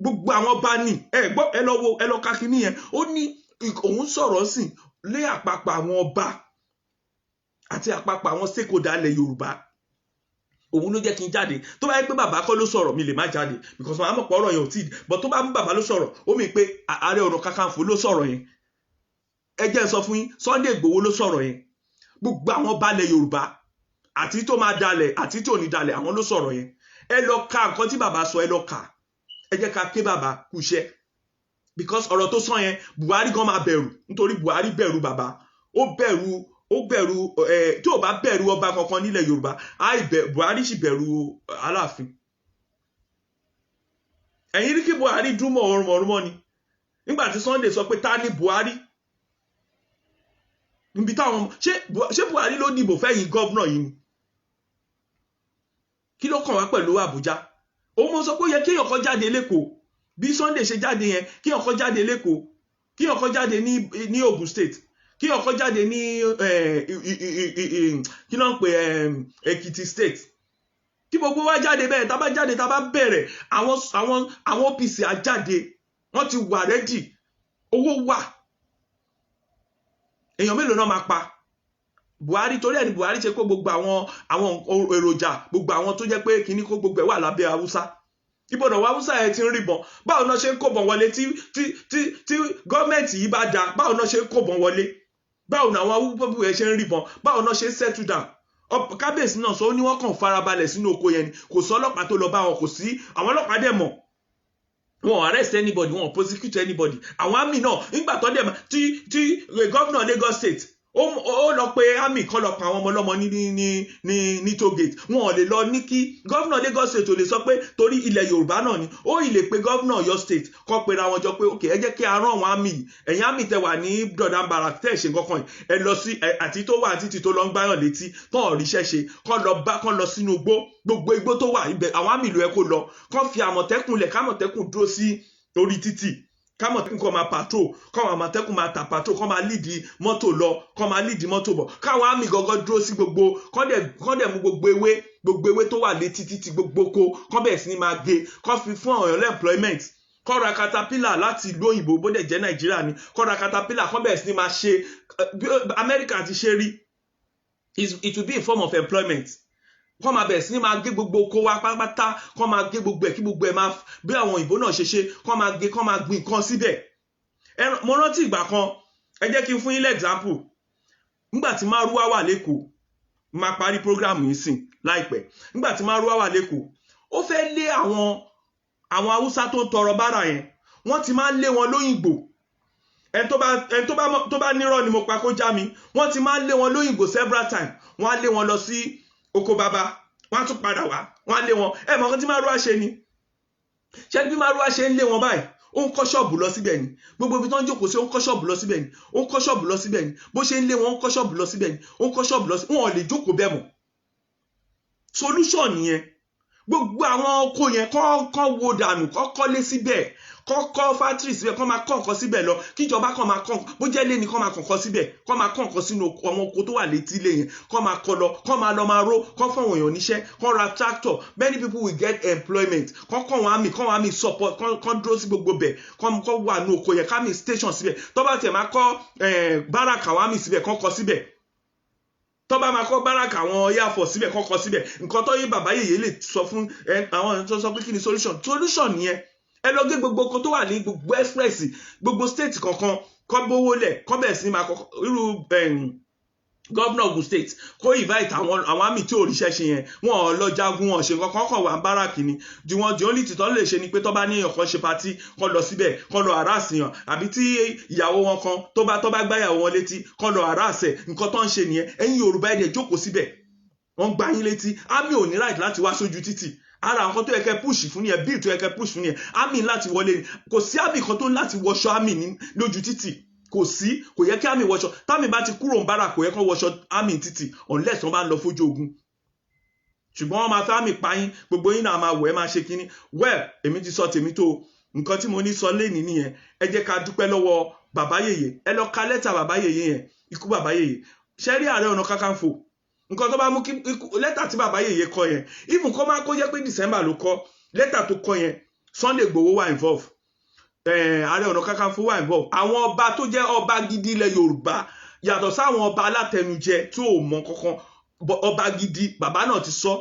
gbogbo àwọn bá ní gbọ́ ẹ lọ ka kíní yẹn ó ní òun sọ̀rọ̀ sìn lé àpapọ̀ àwọn ọba àti àpapọ̀ àwọn stakeholder ilẹ̀ Yorùbá òun ló jẹ́ kí n jáde tó bá yẹ pé bàbá kọ́ ló sọ̀rọ̀ mi lè má jáde because màá mọ̀ pé ọ̀rọ̀ yẹn ò tí but tó bá mú bàbá ló sọ̀rọ̀ ó mi pé Ààrẹ Ọ̀nà Kakanfò ló sọ̀rọ̀ yẹn ẹ jẹ́ sọ fún yín Sunday Igboho ló sọ̀rọ̀ yẹn gbogbo àwọn balẹ̀ Yorùbá àti tó máa dalẹ̀ àti tó ní dalẹ̀ àwọn ló sọ̀rọ̀ yẹn ẹ lọ ka nǹkan tí bàbá sọ ẹ lọ kà ẹ jẹ́ ká ké bàbá kú iṣẹ́ because ọ̀rọ̀ tó sọ yẹn Buhari gan máa bẹ̀rù nítorí Buhari bẹ̀rù bàbá ó bẹ̀rù tí ò bá bẹ̀rù ọba kankan nílẹ̀ Yorùbá Buhari sì bẹ̀rù Aláàfin ẹ̀yin rí kí Buhari dúnmọ̀ ọ̀rùnmọ̀ ni nígbà tí Sunday sọ pé ta ni Buhari níbi táwọn ṣé Buhari ló dìbò fẹ́yìn gọ́vnà yìí ni kí ló kàn wá pẹ̀lú Àbújá òun mo sọ pé ó yẹ kéèyàn kan jáde lẹ́kọ̀ọ́ bí Sunday ṣe jáde yẹn kéèyàn kan jáde lẹ́kọ̀ọ́ kéèyàn kan jáde ní Ogun State kí ọkọ jáde ní kí ló ń pè Èkìtì State kí gbogbo wa jáde bẹ́ẹ̀ tá bá jáde tá bá bẹ̀rẹ̀ àwọn OPC á jáde wọ́n ti wà rẹ́dì owó wà èèyàn mélòó náà máa pa Buhari torí ẹni Buhari ṣe kó gbogbo àwọn èròjà gbogbo àwọn tó jẹ́ pé kíní kó gbogbo ẹ̀ wà lábẹ́ Haúsá ìbọ̀dọ̀ wa Haúsá ẹ̀ ti ń rìbọn báwo náà ṣe ń kó bọ̀n wọlé tí gọ́ọ̀mẹ̀ntì yìí bá da báwo náà ṣe ń kó bọ̀n wọlé báwo ni àwọn awúgbọ́bù ẹ̀ ṣe ń rìbọn báwo náà ṣe ń settle down kábíyèsí náà sọ ó ní wọ́n kàn farabalẹ̀ sínú oko yẹn ni kò sí ọlọ́pàá tó lọ bá wọn, kò sí àwọn ọlọ́pàá dẹ̀ mọ̀ wọn arrest anybody, wọn prosecute anybody. Àwọn army náà nígbà tó dẹ̀ tí governor Lagos State ó lọ pé army kan lọ pa àwọn ọmọ ọlọ́mọ ní toll gate, wọn ò lè lọ ní kí governor Lagos State ò lè sọ pé torí ilẹ̀ Yorùbá náà ni ó ì lè pe governor Ọ̀yọ́ State kọ́ pera wọn jọ pé ok ẹ jẹ́ kí a rán àwọn army yìí, ẹ̀yin army tẹ wà ní Dodan Barrack tẹ́ ẹ̀ ṣe kankan ẹ lọ sí àti tó wà títí tó lọ ń gbáyàn létí tán ò ríṣẹ́ ṣe kán lọ sínú gbogbo igbó tó wà ibẹ̀ àwọn army ìlú ẹ kó lọ kán fi àmọ̀tẹ́kùn lẹ̀ kámọ̀tẹ́kùn dúró sí orí títì kámọ̀tẹ́kùn kọ́ máa patrol káwọn àmọ̀tẹ́kùn máa ta patrol kọ́ máa líìdì mọ́tò lọ kọ́ máa líìdì mọ́tò bọ̀ káwọn àmì gọ́gọ́ dúró sí gbogbo kọ́ dẹ̀ mú gbogbo ewé tó wà létí títì gbogbo ko kọ́ bẹ̀rẹ̀ sí ni máa gé kọ́ fi fún àwọn èèyàn employment kọ́ ra caterpillar láti ìlú òyìnbó bó dẹ̀ jẹ́ Nàìjíríà ni kọ́ ra caterpillar kọ́ bẹ̀rẹ̀ sí ni máa ṣe Amẹ́ríkà ti ṣe rí it will be a form of employment. Kọ́ máa bẹ̀rẹ̀ sí ní máa gé gbogbo oko wa pátápátá kọ́ máa gé gbogbo ẹ̀ kí gbogbo ẹ̀ máa bí àwọn òyìnbó náà ṣe kọ́ máa gé kọ́ máa gbin nǹkan síbẹ̀. Mo rántí ìgbà kan ẹ jẹ́ kí n fún yín lẹ́gbàmpù nígbà tí Márúwá wà lẹ́kọ̀ọ́ máa parí program yìí sìn láìpẹ́ nígbà tí Márúwá wà lẹ́kọ̀ọ́ ó fẹ́ lé àwọn Haúsá tó ń tọrọ bárà yẹn wọ́n ti máa ń lé wọn lóyìnbó ẹni tó bá nírọ́ ni mo pa kó já mi wọ́n ti máa ń lé wọn lóyìnbó several times wọ́n á lé wọn lọ sí oko baba wọ́n tún padà wá wọ́n lé wọn mọ̀ kan tí Márúwá ṣe ni ṣé bí Márúwá ṣe ń lé wọn báyìí ó ń kọ́ ṣọ́ọ̀bù lọ síbẹ̀ ni gbogbo ibi tó ń jókòó sí ó ń kọ́ ṣọ́ọ̀bù lọ síbẹ̀ ni ó ń kọ́ ṣọ́ọ̀bù lọ síbẹ̀ ni bó ṣe ń lé wọn ó ń kọ́ ṣọ́ọ̀bù lọ síbẹ̀ ni ó ń kọ́ ṣọ́ọ̀bù lọ síbẹ̀ wọn ò lè jókòó bẹ́ẹ̀ mọ́ solution nìyẹn gbogbo àwọn oko yẹn kọ́ wo dànù kọ́ kọ́lé síbẹ̀ kọ́ factory síbẹ̀ kọ́ máa kọ́ nǹkan síbẹ̀ lọ kíjọba kọ́ máa kọ́ bó jẹ́ lé ní kọ́ máa kọ̀ọ̀kan síbẹ̀ kọ́ máa kọ́ nǹkan sínú àwọn oko tó wà létí ilé yẹn kọ́ máa kọ́ lọ kọ́ máa lọ máa ró kọ́ fọ̀wọ̀n èèyàn níṣẹ́ kọ́ ra tractor many people will get employment kọ́ wọn àmì support kọ́ dúró sí gbogbo bẹ̀ kọ́ wà ní oko yẹn kámi station síbẹ̀ tó bá tiẹ̀ máa kọ́ báràkà àwọn àmì síbẹ̀ kọ́ síbẹ̀ tó bá máa kọ́ báràkà àwọn Air Force síbẹ̀ kọ́ síbẹ̀ nǹkan tó yé bàbá yèyé lè sọ fún àwọn tó sọ pé kí ni solution nìyẹn ẹ lọ gé gbogbo oko tó wà ní gbogbo express gbogbo state kankan kọ́ gbówó lẹ̀ kọ́ bẹ̀rẹ̀ sí máa kọ́ irú governor Ogun State kó invite àwọn àmì tí ò ríṣẹ́ ṣe yẹn wọn ò lọ jagun wọn ṣe kankan kàn wà ń báràkì ni di only tìtọ́ lè ṣe ni pé tó bá ní èèyàn kan ṣe patí kọ́ lọ síbẹ̀ kọ́ lọ àràsìyàn àbí tí ìyàwó wọn kan tó bá gbáyàwó wọn létí kọ́ lọ àràsẹ̀ nǹkan tó ń ṣe nìyẹn ẹ̀yin Yorùbá ẹ̀dẹ̀ jókòó síbẹ̀ wọ́n gbá yín létí àmì ò ní right láti wá sójú títì ara nǹkan tó yẹ kẹ́ push fún ni ẹ bill tó yẹ kẹ́ push fún ni ẹ àmì láti wọlé ni kò sí àmì kan tó ń láti wọṣọ àmì lójú títì kò yẹ kí àmì wọṣọ támì bá ti kúrò ń bára kò yẹ kán wọṣọ àmì títì unless wọ́n bá ń lọ fójú ogun ṣùgbọ́n wọ́n máa fẹ́ àmì payín gbogbo yín náà máa wọ̀ ẹ́ máa ṣe kínní well èmi ti sọ tèmi tó nǹkan tí mo ní sọ lénìí nìyẹn ẹ jẹ́ ká dúpẹ́ lọ́wọ́ bàbá yèyé ẹ lọ ka lẹ́tà bàbá yèyé yẹn ikú bàbá yèyé ṣẹ́rí Ààrẹ Ọ̀nà Kakanfò nǹkan tó bá mú kí lẹ́tà tí bàbá yèyé kọ yẹn even kó má kó jẹ́ pé December ló kọ lẹ́tà tó kọ yẹn Sunday Igboho wà involve Ààrẹ Ọ̀nà Kakanfò wà involve àwọn ọba tó jẹ́ ọba gidi ilẹ̀ Yorùbá yàtọ̀ sáwọn ọba alátẹnujẹ tí ò mọ kankan ọba gidi bàbá náà ti sọ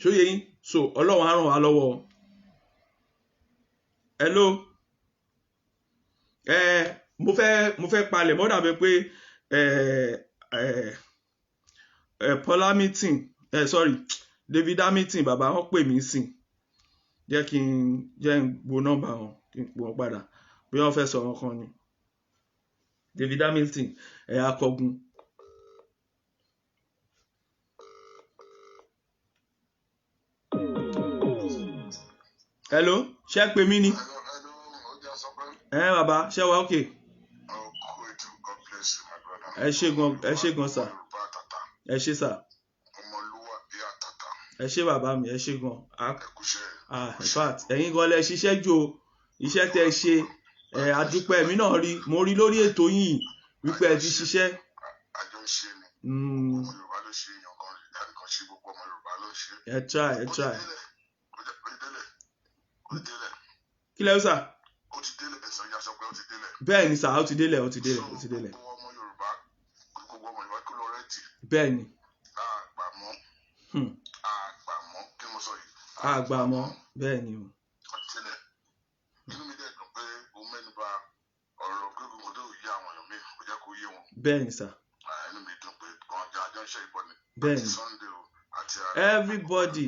ṣóyè yín so Ọlọ́run á ràn wá lọ́wọ́ hello mo fẹ́ palẹ̀ mọ́ dàbí pé Paul Hamilton David Hamilton bàbá wọn pè mí sìn jẹ́ kí n gbọ́ nọ́mbà wọn kí n pè wọ́n padà bí wọ́n fẹ́ sọ̀rọ̀ kan ni David Hamilton akọgun. hello ṣé pè mí ni bàbá ṣé wà okay ẹ ṣé gan sà ẹ ṣé sà ẹ ṣé bàbá mi ẹ ṣé gan in fact ẹ̀yin gan lẹ ṣiṣẹ́ jù iṣẹ́ tẹ́ ṣe àdúpẹ́ mi náà mo rí lórí ètò yìí wípé ẹ ti ṣiṣẹ́ ẹ try kí lẹ sà bẹ́ẹ̀ ni sà ó ti délẹ̀ bẹ́ẹ̀ ni àgbàmọ́ bẹ́ẹ̀ ni o. bẹ́ẹ̀ ni sà. bẹ́ẹ̀ni everybody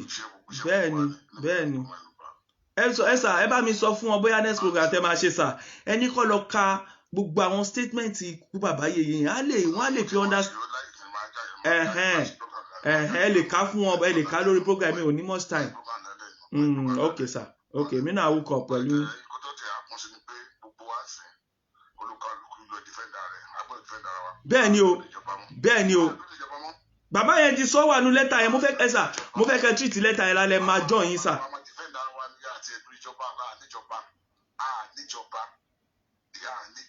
bẹ́ẹ̀ni ẹ sà ẹ bá mi sọ fún wọn bóyá next program tẹ máa ṣe sà ẹni kọ́ lọ ka gbogbo àwọn statement ikú bàbá yèyé yẹn wọ́n á lè fi understand ẹ lè ká fún wọn ẹ lè ká lórí program mi ò ní much time okay sir okay mi náà hook up pẹ̀lú. bẹ́ẹ̀ni o bàbá yẹn ti sọ wà nú lẹ́tà yẹn mo fẹ́ kẹ́ treat lẹ́tà yẹn lálẹ́ máa join yín sà.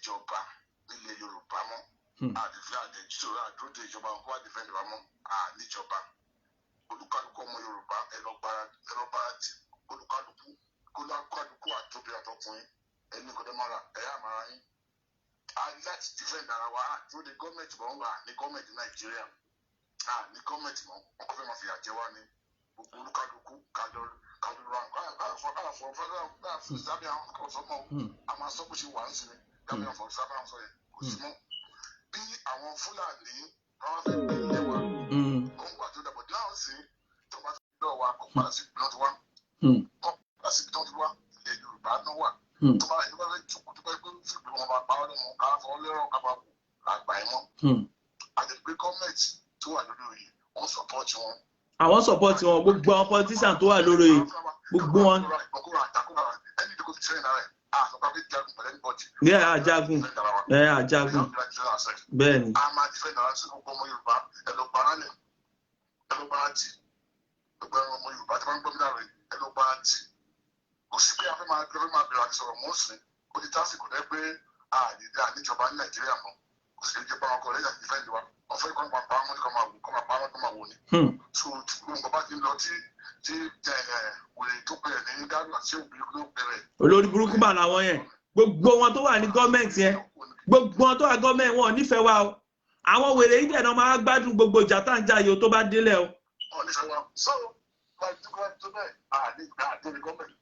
níjọba nílẹ̀ Yorùbá mọ́ àdìfẹ́ àdẹ̀júṣòro àdúródé ìjọba wọn kó wá dìfẹ́ǹdì wa mọ́ níjọba olùkálùkù ọmọ Yorùbá ẹlọ́gbára tí olùkálùkù àtòbí àtọkùnrin ẹni kọ́dọ́mọ́ra ẹ̀yà àmàrà yín láti dìfẹ́ǹdì ara wa àdúródé gọ́ọ̀mẹ̀ntì mọ́ wà ní gọ́ọ̀mẹ̀ntì Nàìjíríà ní gọ́ọ̀mẹ̀ntì mọ́ wọn kọ́ fẹ́ máa fi àjẹ wá ní gbogbo olùkálùkù kájọra bí àwọn Fúlàní wọn fẹ́ gbé ilé wa kó ń gbà tó dàbọ̀ náà sí tó bá tó lọ wa kó padà sí ibi náà ti wá kó padà sí ibi náà ti wá ilẹ̀ Yorùbá náà wà tó bá yẹ kó fẹ́ jókòó tó bá yẹ kó fi gbé wọn bá pa ọ́ lọ́mọ ká fọ́ lẹ́rọ̀ ká bá wù àgbà ẹ̀ mọ́ àdègbè gọ́ọ̀mẹ̀ntì tó wà lórí òye wọ́n sọ̀pọ̀tì wọn. àwọn sọ̀pọ̀tì wọn gbogbo àwọn politician tó wà lórí òye gbogbo wọn. àjagun bẹ́ẹ̀ni. a máa ti fẹ́ dára sí gbogbo ọmọ Yorùbá ẹlọgbàrá lẹ ẹlọgbàrá tì gbogbo ọmọ Yorùbá tí wọ́n ń gbọ́ mi láàrin ẹlọgbàrá tì kò sí pé a fẹ́ máa bẹ̀rẹ̀ àti sọ̀rọ̀ mọ́ọ̀sìn ó ti tásìkò dẹ́ pé àdìdá níjọba ní Nàìjíríà mọ́ kò sì lè jẹ́ pé àwọn ọkọ̀ lẹ́yìn àti ìfẹ́ ìwà wọ́n fẹ́ kọ́ máa pa wọ́n ní kọ́ máa wò ní. so nǹkan bá ti ń lọ tí wèrè tó bẹ̀rẹ̀ ní Ghana tí òbí ló bẹ̀rẹ̀. olórí burúkú bá làwọn yẹn gbogbo wọn tó wà ní gọ́ọ̀mẹ̀ntì yẹn gbogbo wọn tó wà gọ́ọ̀mẹ̀ntì wọn ò nífẹ̀ẹ́ wa o àwọn wèrè yìí dẹ̀nà máa gbádùn gbogbo ìjà tá à ń jà yìí tó bá délẹ̀ o. wọn nífẹ̀ẹ́ wa so tó bẹ́ẹ̀ àdéhùn gọ́ọ̀mẹ̀ntì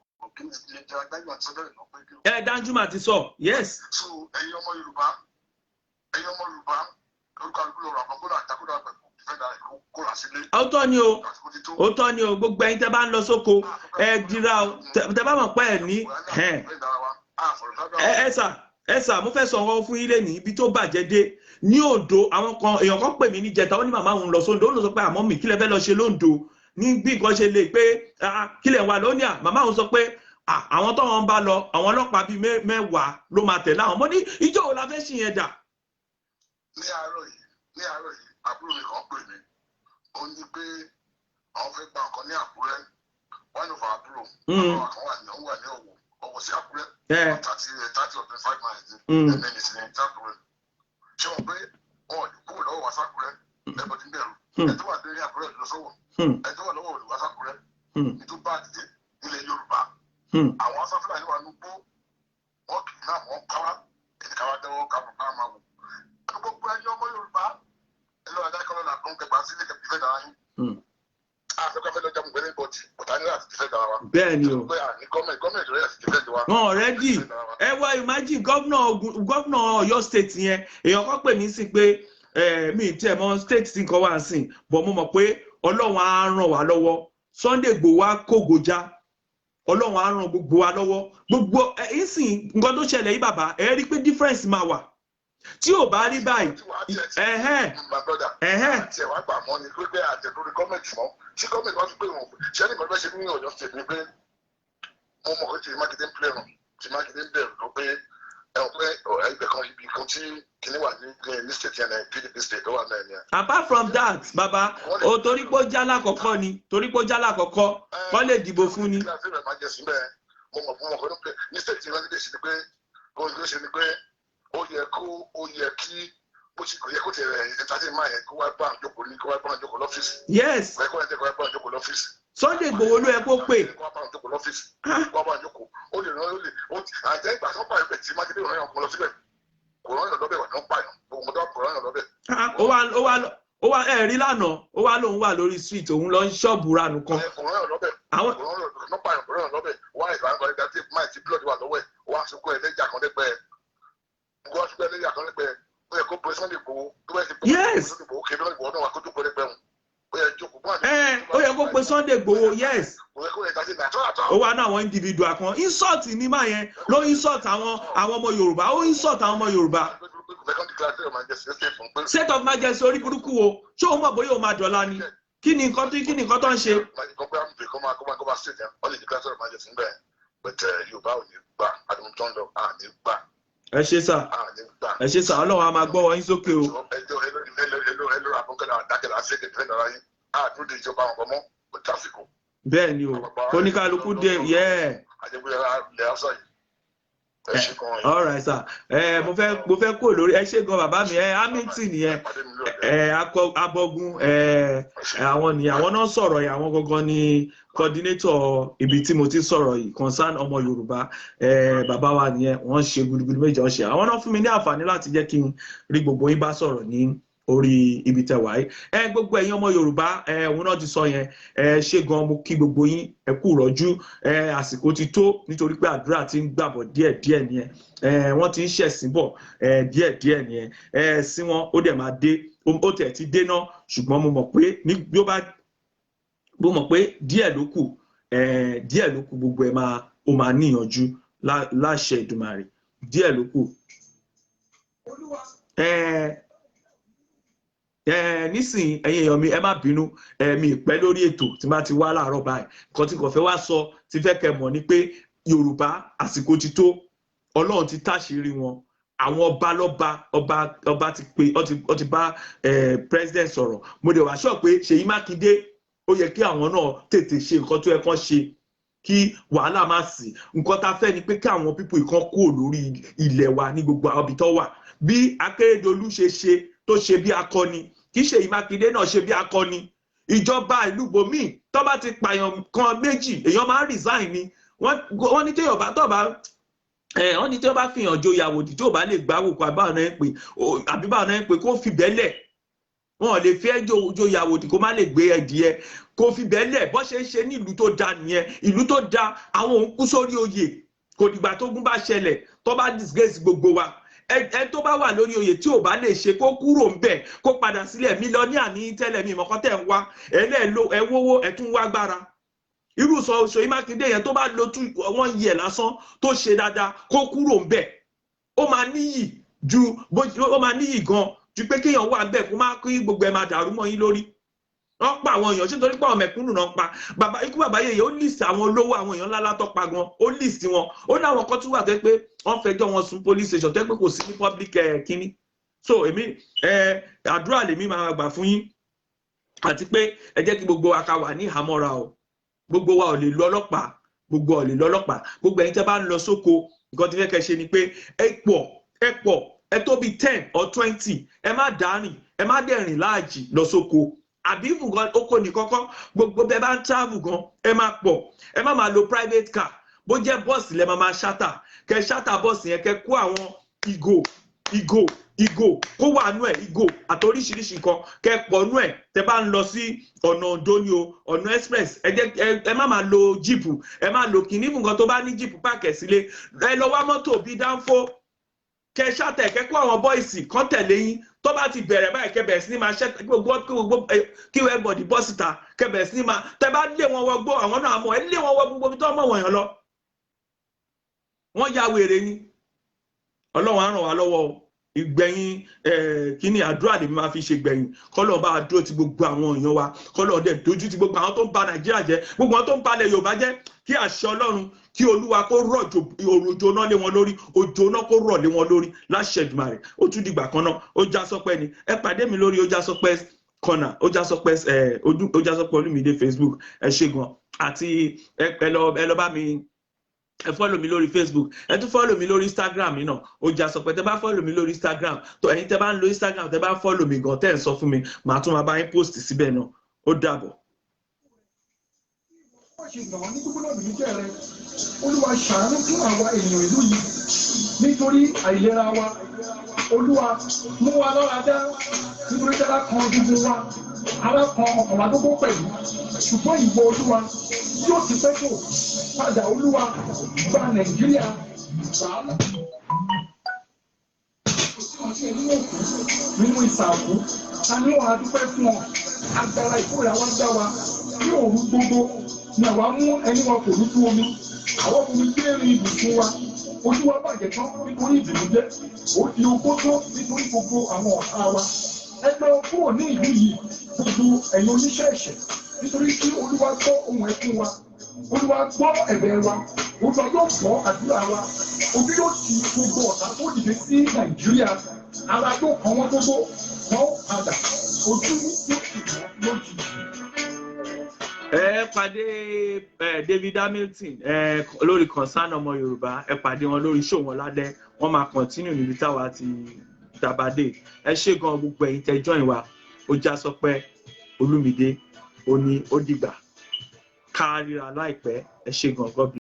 Danjuma ti sọ yes. so ẹ̀yin ọmọ Yorùbá òótọ́ ni o gbogbo ẹ̀yin tẹ́ bá ń lọ sóko ẹ dira o tẹ́ bá mọ̀ pé ẹ̀ ní ẹ̀sà mo fẹ́ sọ̀rọ̀ fún ilé ní ibi tó bàjẹ́ dé ní Oǹdó àwọn kan èèyàn kan pè mí ní jẹta ó ní màmá òun lọ sóńdó ó lọ sọ pé àmọ́ mi kílẹ̀ fẹ́ lọ ṣe lóńdó ní bí nǹkan ṣe lè pé kílẹ̀ wà lónìí màmá òun sọ pé àwọn tó wọn bá lọ àwọn ọlọ́pàá bíi mẹ́wàá ló máa tẹ̀lé àwọn mo ní ìjọ wo la fẹ́ ṣì yẹn dà. ní àárọ̀ yìí àbúrò mi kan pè mí ó ní pé àwọn fẹ́ gba nǹkan ní Àkúrẹ́ one of our àbúrò àwọn kan wà ní Ọ̀wọ̀ sí Àkúrẹ́ 30 or 25 miles ẹ̀mẹ́ni sí ní Àkúrẹ́ ṣé wọn pé wọn ò ní kúrò lọ́wọ́ wá sákúrẹ́ ẹ̀bọ̀n ti ń bẹ̀rù ẹ̀tọ́ wà ní Àkúrẹ́ lọ sọ́wọ́ ẹ̀tọ́ wà lọ́wọ́ olùwà sákúrẹ́ nítorí bá àdìdẹ nílẹ̀ Yorùbá àwọn asáfúnà yìí wà ní gbó wọn kì í náà wọn káwá ẹni káwá dẹ́wọ́ káwá máa wò gbogbo ẹni ọmọ Yorùbá ẹlọ adákọ̀ọ́ náà kún kẹgbà sílé kẹfì fẹ́ dára yín àfẹ́kọ́ fẹ́ lọ́jà mùgbẹ́lẹ́ bọ̀tì bọ̀tání láti ti fẹ́ dára wa. bẹ́ẹ̀ni o gọ́ọ̀mẹ̀ntì rẹ̀ ti fẹ́ dára wa. wọn ọ̀rẹ́dì ẹ wá imagine gọ́vnà Ọ̀yọ́ state yẹn èèyàn kan pè mí sí pé mi tí ẹ mọ state tí nǹkan wà ń sìn bọ̀ mo mọ̀ pé Ọlọ́run á ràn wá lọ́wọ́ Sunday Igboho wá kógojá Ọlọ́run á ràn gbogbo wa lọ́wọ́ gbogbo ìsìn nǹkan tó ṣẹlẹ̀ yìí bàbá ẹ rí pé difference máa wà tí ò bá rí báyìí tí ẹ wá gbà mọ́ ni pé àjẹ̀dúró gọ́ọ̀mẹ̀ntì mọ́ tí gọ́ọ̀mẹ̀ntì wá fi pé wọn ṣé ní kọ́ńtà ṣe ní Ọ̀yọ́ state ni pé mo mọ̀ pé tí Mákindé ń pẹ̀lú tí Mákindé ń bẹ̀rù ló pé ibẹ̀ kan ibi kan tí kìnìún wà ní state yẹn ní PDP state ó wà náà ni. apart from that baba o torí pé ó jálá kọ̀kọ́ ni torí pé ó jálá kọ̀kọ́ wọ́n lè dìbò fún ni. mo mọ̀ fún ọkọ̀ ní state yẹn ní ṣe ni pé ó yẹ kí bó ṣe kò yẹ kó tẹ ẹ̀ẹ́dẹ́gbẹ̀ta máa yẹ kó wá bá àwọn jókòó lọ́fíìsì. yes. kó wá bá àwọn jókòó lọ́fíìsì. Sunday Igboho ló yẹ kó pè. kó wá bá àwọn jókòó lọ́fíìsì. kó wá bá àwọn jókòó ó lè rán ó lè àjẹ́ ìgbà tó pààyàn bẹ̀ tí Mákindé rán yàn kó lọ síbẹ̀ kò rán yàn lọ́bẹ̀ wà ní pààyàn gbogbo mọ́tò kò rán yàn lọ́bẹ̀. ó wá ẹ̀rí lánàá ó wá lóun wà lórí street òun lọ ń ṣọ́ọ̀bù ranù kan. kò rán yàn lọ́bẹ̀ kò rán yàn lọ́bẹ̀ wá ìgbà ìgbà tí máì tí blood wà lọ́wọ́ ẹ̀ wá sókó ẹ̀ lẹ́jà kan lẹ́gbẹ̀ẹ́ yes. Sunday Igboho yes ó wà náà àwọn individual kan insult ní máa yẹn ló insult àwọn ọmọ Yorùbá ó insult àwọn ọmọ Yorùbá state of emergency orí burúkú wo ṣé o mọ̀ bóyá o máa dọ̀la ni kí ni nǹkan tó ń ṣe. ẹ ṣe sà Ọlọ́run a máa gbọ́ wọ́n yín sókè o. bẹ́ẹ̀ ni o oníkálukú dé yẹ́ all right sir mo fẹ́ kó lórí ẹ ṣe gan bàbá mi Hamilton yẹn abọ́gun àwọn náà sọ̀rọ̀ yìí àwọn gangan ni coordinator ibi tí mo ti sọ̀rọ̀ yìí concern ọmọ Yorùbá bàbá wa nìyẹn wọ́n ṣe gudugudu méjì ọ̀ṣẹ́ àwọn náà fún mi ní àǹfààní láti jẹ́ kí n rí gbogbo yín bá sọ̀rọ̀ ní orí ibi tẹwà yìí gbogbo ẹ̀yin ọmọ Yorùbá òun náà ti sọ yẹn ṣé gan mo kí gbogbo yín ẹ kú rọ́jú àsìkò ti tó nítorí pé àdúrà ti ń gbàbọ̀ díẹ̀díẹ̀ nìyẹn wọ́n ti ń ṣẹ̀sìn bọ̀ díẹ̀díẹ̀ nìyẹn sí wọn ó dẹ̀ máa dé ó tẹ̀ ti dé náà ṣùgbọ́n mo mọ̀ pé díẹ̀ ló kù gbogbo ẹ̀ ó máa níyànjú láṣẹ Èdùmàrè díẹ̀ ló kù. Nísìnyí ẹ̀yin èèyàn mi ẹ má bínú mi ìpẹ́ lórí ètò tí bá ti wá láàárọ̀ báyìí nǹkan tí kò fẹ́ wá sọ ti fẹ́ kẹ́ mọ̀ ni pé Yorùbá àsìkò ti tó Ọlọ́run ti táṣìírí wọn àwọn ọba ti pé ó ti bá president sọ̀rọ̀ mo dẹ̀ wá sọ pé Ṣèyí Mákindé ó yẹ kí àwọn náà tètè ṣe nǹkan tó yẹ kán ṣe kí wàhálà má sí nǹkan tá a fẹ́ ni pé kí àwọn pípò ìkan kúrò lórí ilẹ̀ wa ní gbogbo àwọn ibi tó wà bí Akérédolú ṣe tó ṣe bí akọni kì í Ṣèyí Mákindé náà ṣe bí akọni ìjọba ìlú bòmíì tó bá ti pààyàn kan méjì èèyàn máa ń resign ni wọ́n ní téèyàn bá wọ́n ní tí wọ́n bá fi hàn joyè àwòdì tí ò bá lè gbá wòkó àbáwọn náà ń pè kó fi bẹ́lẹ̀ wọn ò lè fẹ́ joyè àwòdì kó má lè gbé ẹdìyẹ kó fi bẹ́lẹ̀ bó ṣe ń ṣe ní ìlú tó da nìyẹn ìlú tó da àwọn òun kú sórí oyè kò dìgbà tó gún bá ṣẹlẹ̀ tó bá disgrace gbogbo wa ẹ tó bá wà lórí oyè tí ò bá lè ṣe kó kúrò ń bẹ̀ kó padà sílẹ̀ mílíọ̀nìà ní tẹ́lẹ̀ mi ìmọ̀kọ́ tẹ̀ ń wá ẹ wówó ẹ tún wá gbára irú Ṣèyí Mákindé yẹn tó bá lo 1 year lásán tó ṣe dáadáa kó kúrò ń bẹ̀ ó máa níyì gan ju pé kéèyàn wà ń bẹ̀ kó má kí gbogbo ẹ máa dàrú mọ́ yín lórí wọ́n pa àwọn èèyàn ṣé nítorí pé àwọn mẹ̀kúnnù náà ń pa ikú bàbá yèyé ó list àwọn olówó àwọn èèyàn ńlá látọ́pa gan ó list wọn ó ní àwọn kan tún wà tó pé wọ́n fẹjọ́ wọn sùn police station tó pé kò sí ní public kínní so èmi àdúrà lèmi máa gbà fún yín àti pé ẹ jẹ́ kí gbogbo wa ká wà ní ìhámọ́ra o gbogbo wa ò lè lọ ọlọ́pàá gbogbo ẹ̀yin tẹ́ bá ń lọ sóko nǹkan tí fẹ́ kẹ́ ṣe ni pé ẹ pọ̀ ẹ tó bí 10 or 20 ẹ má dárìn ẹ má dẹ̀rìn láàjì lọ sóko àbí nǹkan oko ní kọ́kọ́ gbogbo bẹ́ẹ̀ bá ń travel gan ẹ má pọ̀ ẹ má máa lo private car bó jẹ́ bọ́ọ̀sì lẹ́ máa ṣátà kẹ́ ṣátà bọ́ọ̀sì yẹn kẹ́ kó àwọn ìgò kó wà nú ẹ̀ ìgò àtòríṣiríṣi kan kẹ́ pọ̀ nú ẹ̀ tẹ́ bá ń lọ sí ọ̀nà Oǹdó ni o ọ̀nà express ẹ má máa lo jíìpù ẹ má lo kìíní nǹkan tó bá ní jíìpù páàkì sílé ẹ lọ wá mọ́tò bíi dánfó kẹ́ ṣátà kẹ́ kó àwọn bọ́ìsì kan tẹ̀lé yín tó bá ti bẹ̀rẹ̀ báyìí kẹ́ bẹ̀rẹ̀ sí ní máa ṣẹ́ gbogbo kí everybody bọ́ síta kẹ́ bẹ̀rẹ̀ sí ní máa tẹ́ bá lé wọn wọgbó àwọn náà mọ̀ ẹ lé wọn wọ gbogbo tó mọ̀ wọ̀nyàn lọ wọ́n ya wèrè ni Ọlọ́run á ràn wá lọ́wọ́ ìgbẹ̀yìn kíní àdúrà lèmi máa fi ṣe gbẹ̀yìn kọ́lọ̀ bá dúró ti gbogbo àwọn èèyàn wa kọ́lọ̀ dẹ̀ dojú ti gbogbo àwọn tó ń ba Nàìjíríà jẹ́ gbogbo àwọn tó ń balẹ̀ Yorùbá jẹ́ kí àṣẹ Ọlọ́run kí Olúwa kó rọ̀jò òjò náà lé wọn lórí òjò náà kó rọ̀ lé wọn lórí láṣẹ Èdùmàrè ó tún dìgbà kan náà ó já sọpẹ́ ni ẹ pàdé mi lórí ó já sọpẹ́ corner ó já sọpẹ́ Olúmídé Facebook ẹ ṣé gan àti ẹ lọ bá mi ẹ follow mi lórí Facebook ẹ tún follow mi lórí Instagram náà ó já sọ pé tẹ́ bá follow mi lórí Instagram tó ẹ̀yin tẹ́ bá ń lo Instagram tẹ́ bá follow mi gan tẹ́ ń sọ fún mi màá tún máa bá yín post síbẹ̀ náà ó dàbọ̀. Olúwa ṣàánú fún àwa èèyàn ìlú yìí nítorí àìlera wa Olúwa mú wa lọ́ra dá nítorí tẹ́lá kan gbogbo wa ara kan ọkàn wa gbogbo pẹ̀lú ṣùgbọ́n ìwọ Olúwa yóò ti pẹ́ tó padà Olúwa gba Nàìjíríà. sí nínú òkú nínú ìsàkú ta ni wọn adúpẹ́ fún ọ agbára ìkórè àwọn dá wa ní òru gbogbo ni àwa mú ẹni wa kò ní tú omi àwọn omi gbé rin ibùsùn wa ojú wa bàjẹ́ tán nítorí ìbìnújẹ́ ó di ogó tó nítorí gbogbo àwọn ọ̀tá wa ẹgbẹ́ kúrò ní ìlú yìí gbogbo ẹ̀yin oníṣẹ́ ẹ̀ṣẹ̀ nítorí tí olúwa gbọ́ ohùn ẹkún wa olúwa gbọ́ ẹ̀bẹ̀ wa olúwa yóò gbọ́ àdúrà wa ojú yóò ti gbogbo ọ̀tá tó dìde sí nàìjíríà ara yóò kàn wọ́n gbogbo wọ́n padà ojú yóò ti wọ́n lójijì. Ẹ pàdé David Hamilton lórí Concern ọmọ Yorùbá ẹ pàdé wọn lórí show wọn lálẹ́ wọ́n máa continue níbi táwa ti dàbàdé ẹ ṣé gan gbogbo ẹ̀yin tẹ́ join wa ó já sọ pé Olúmídé ó ní ó dìgbà ká ríra láìpẹ́ ẹ ṣé gan God bless.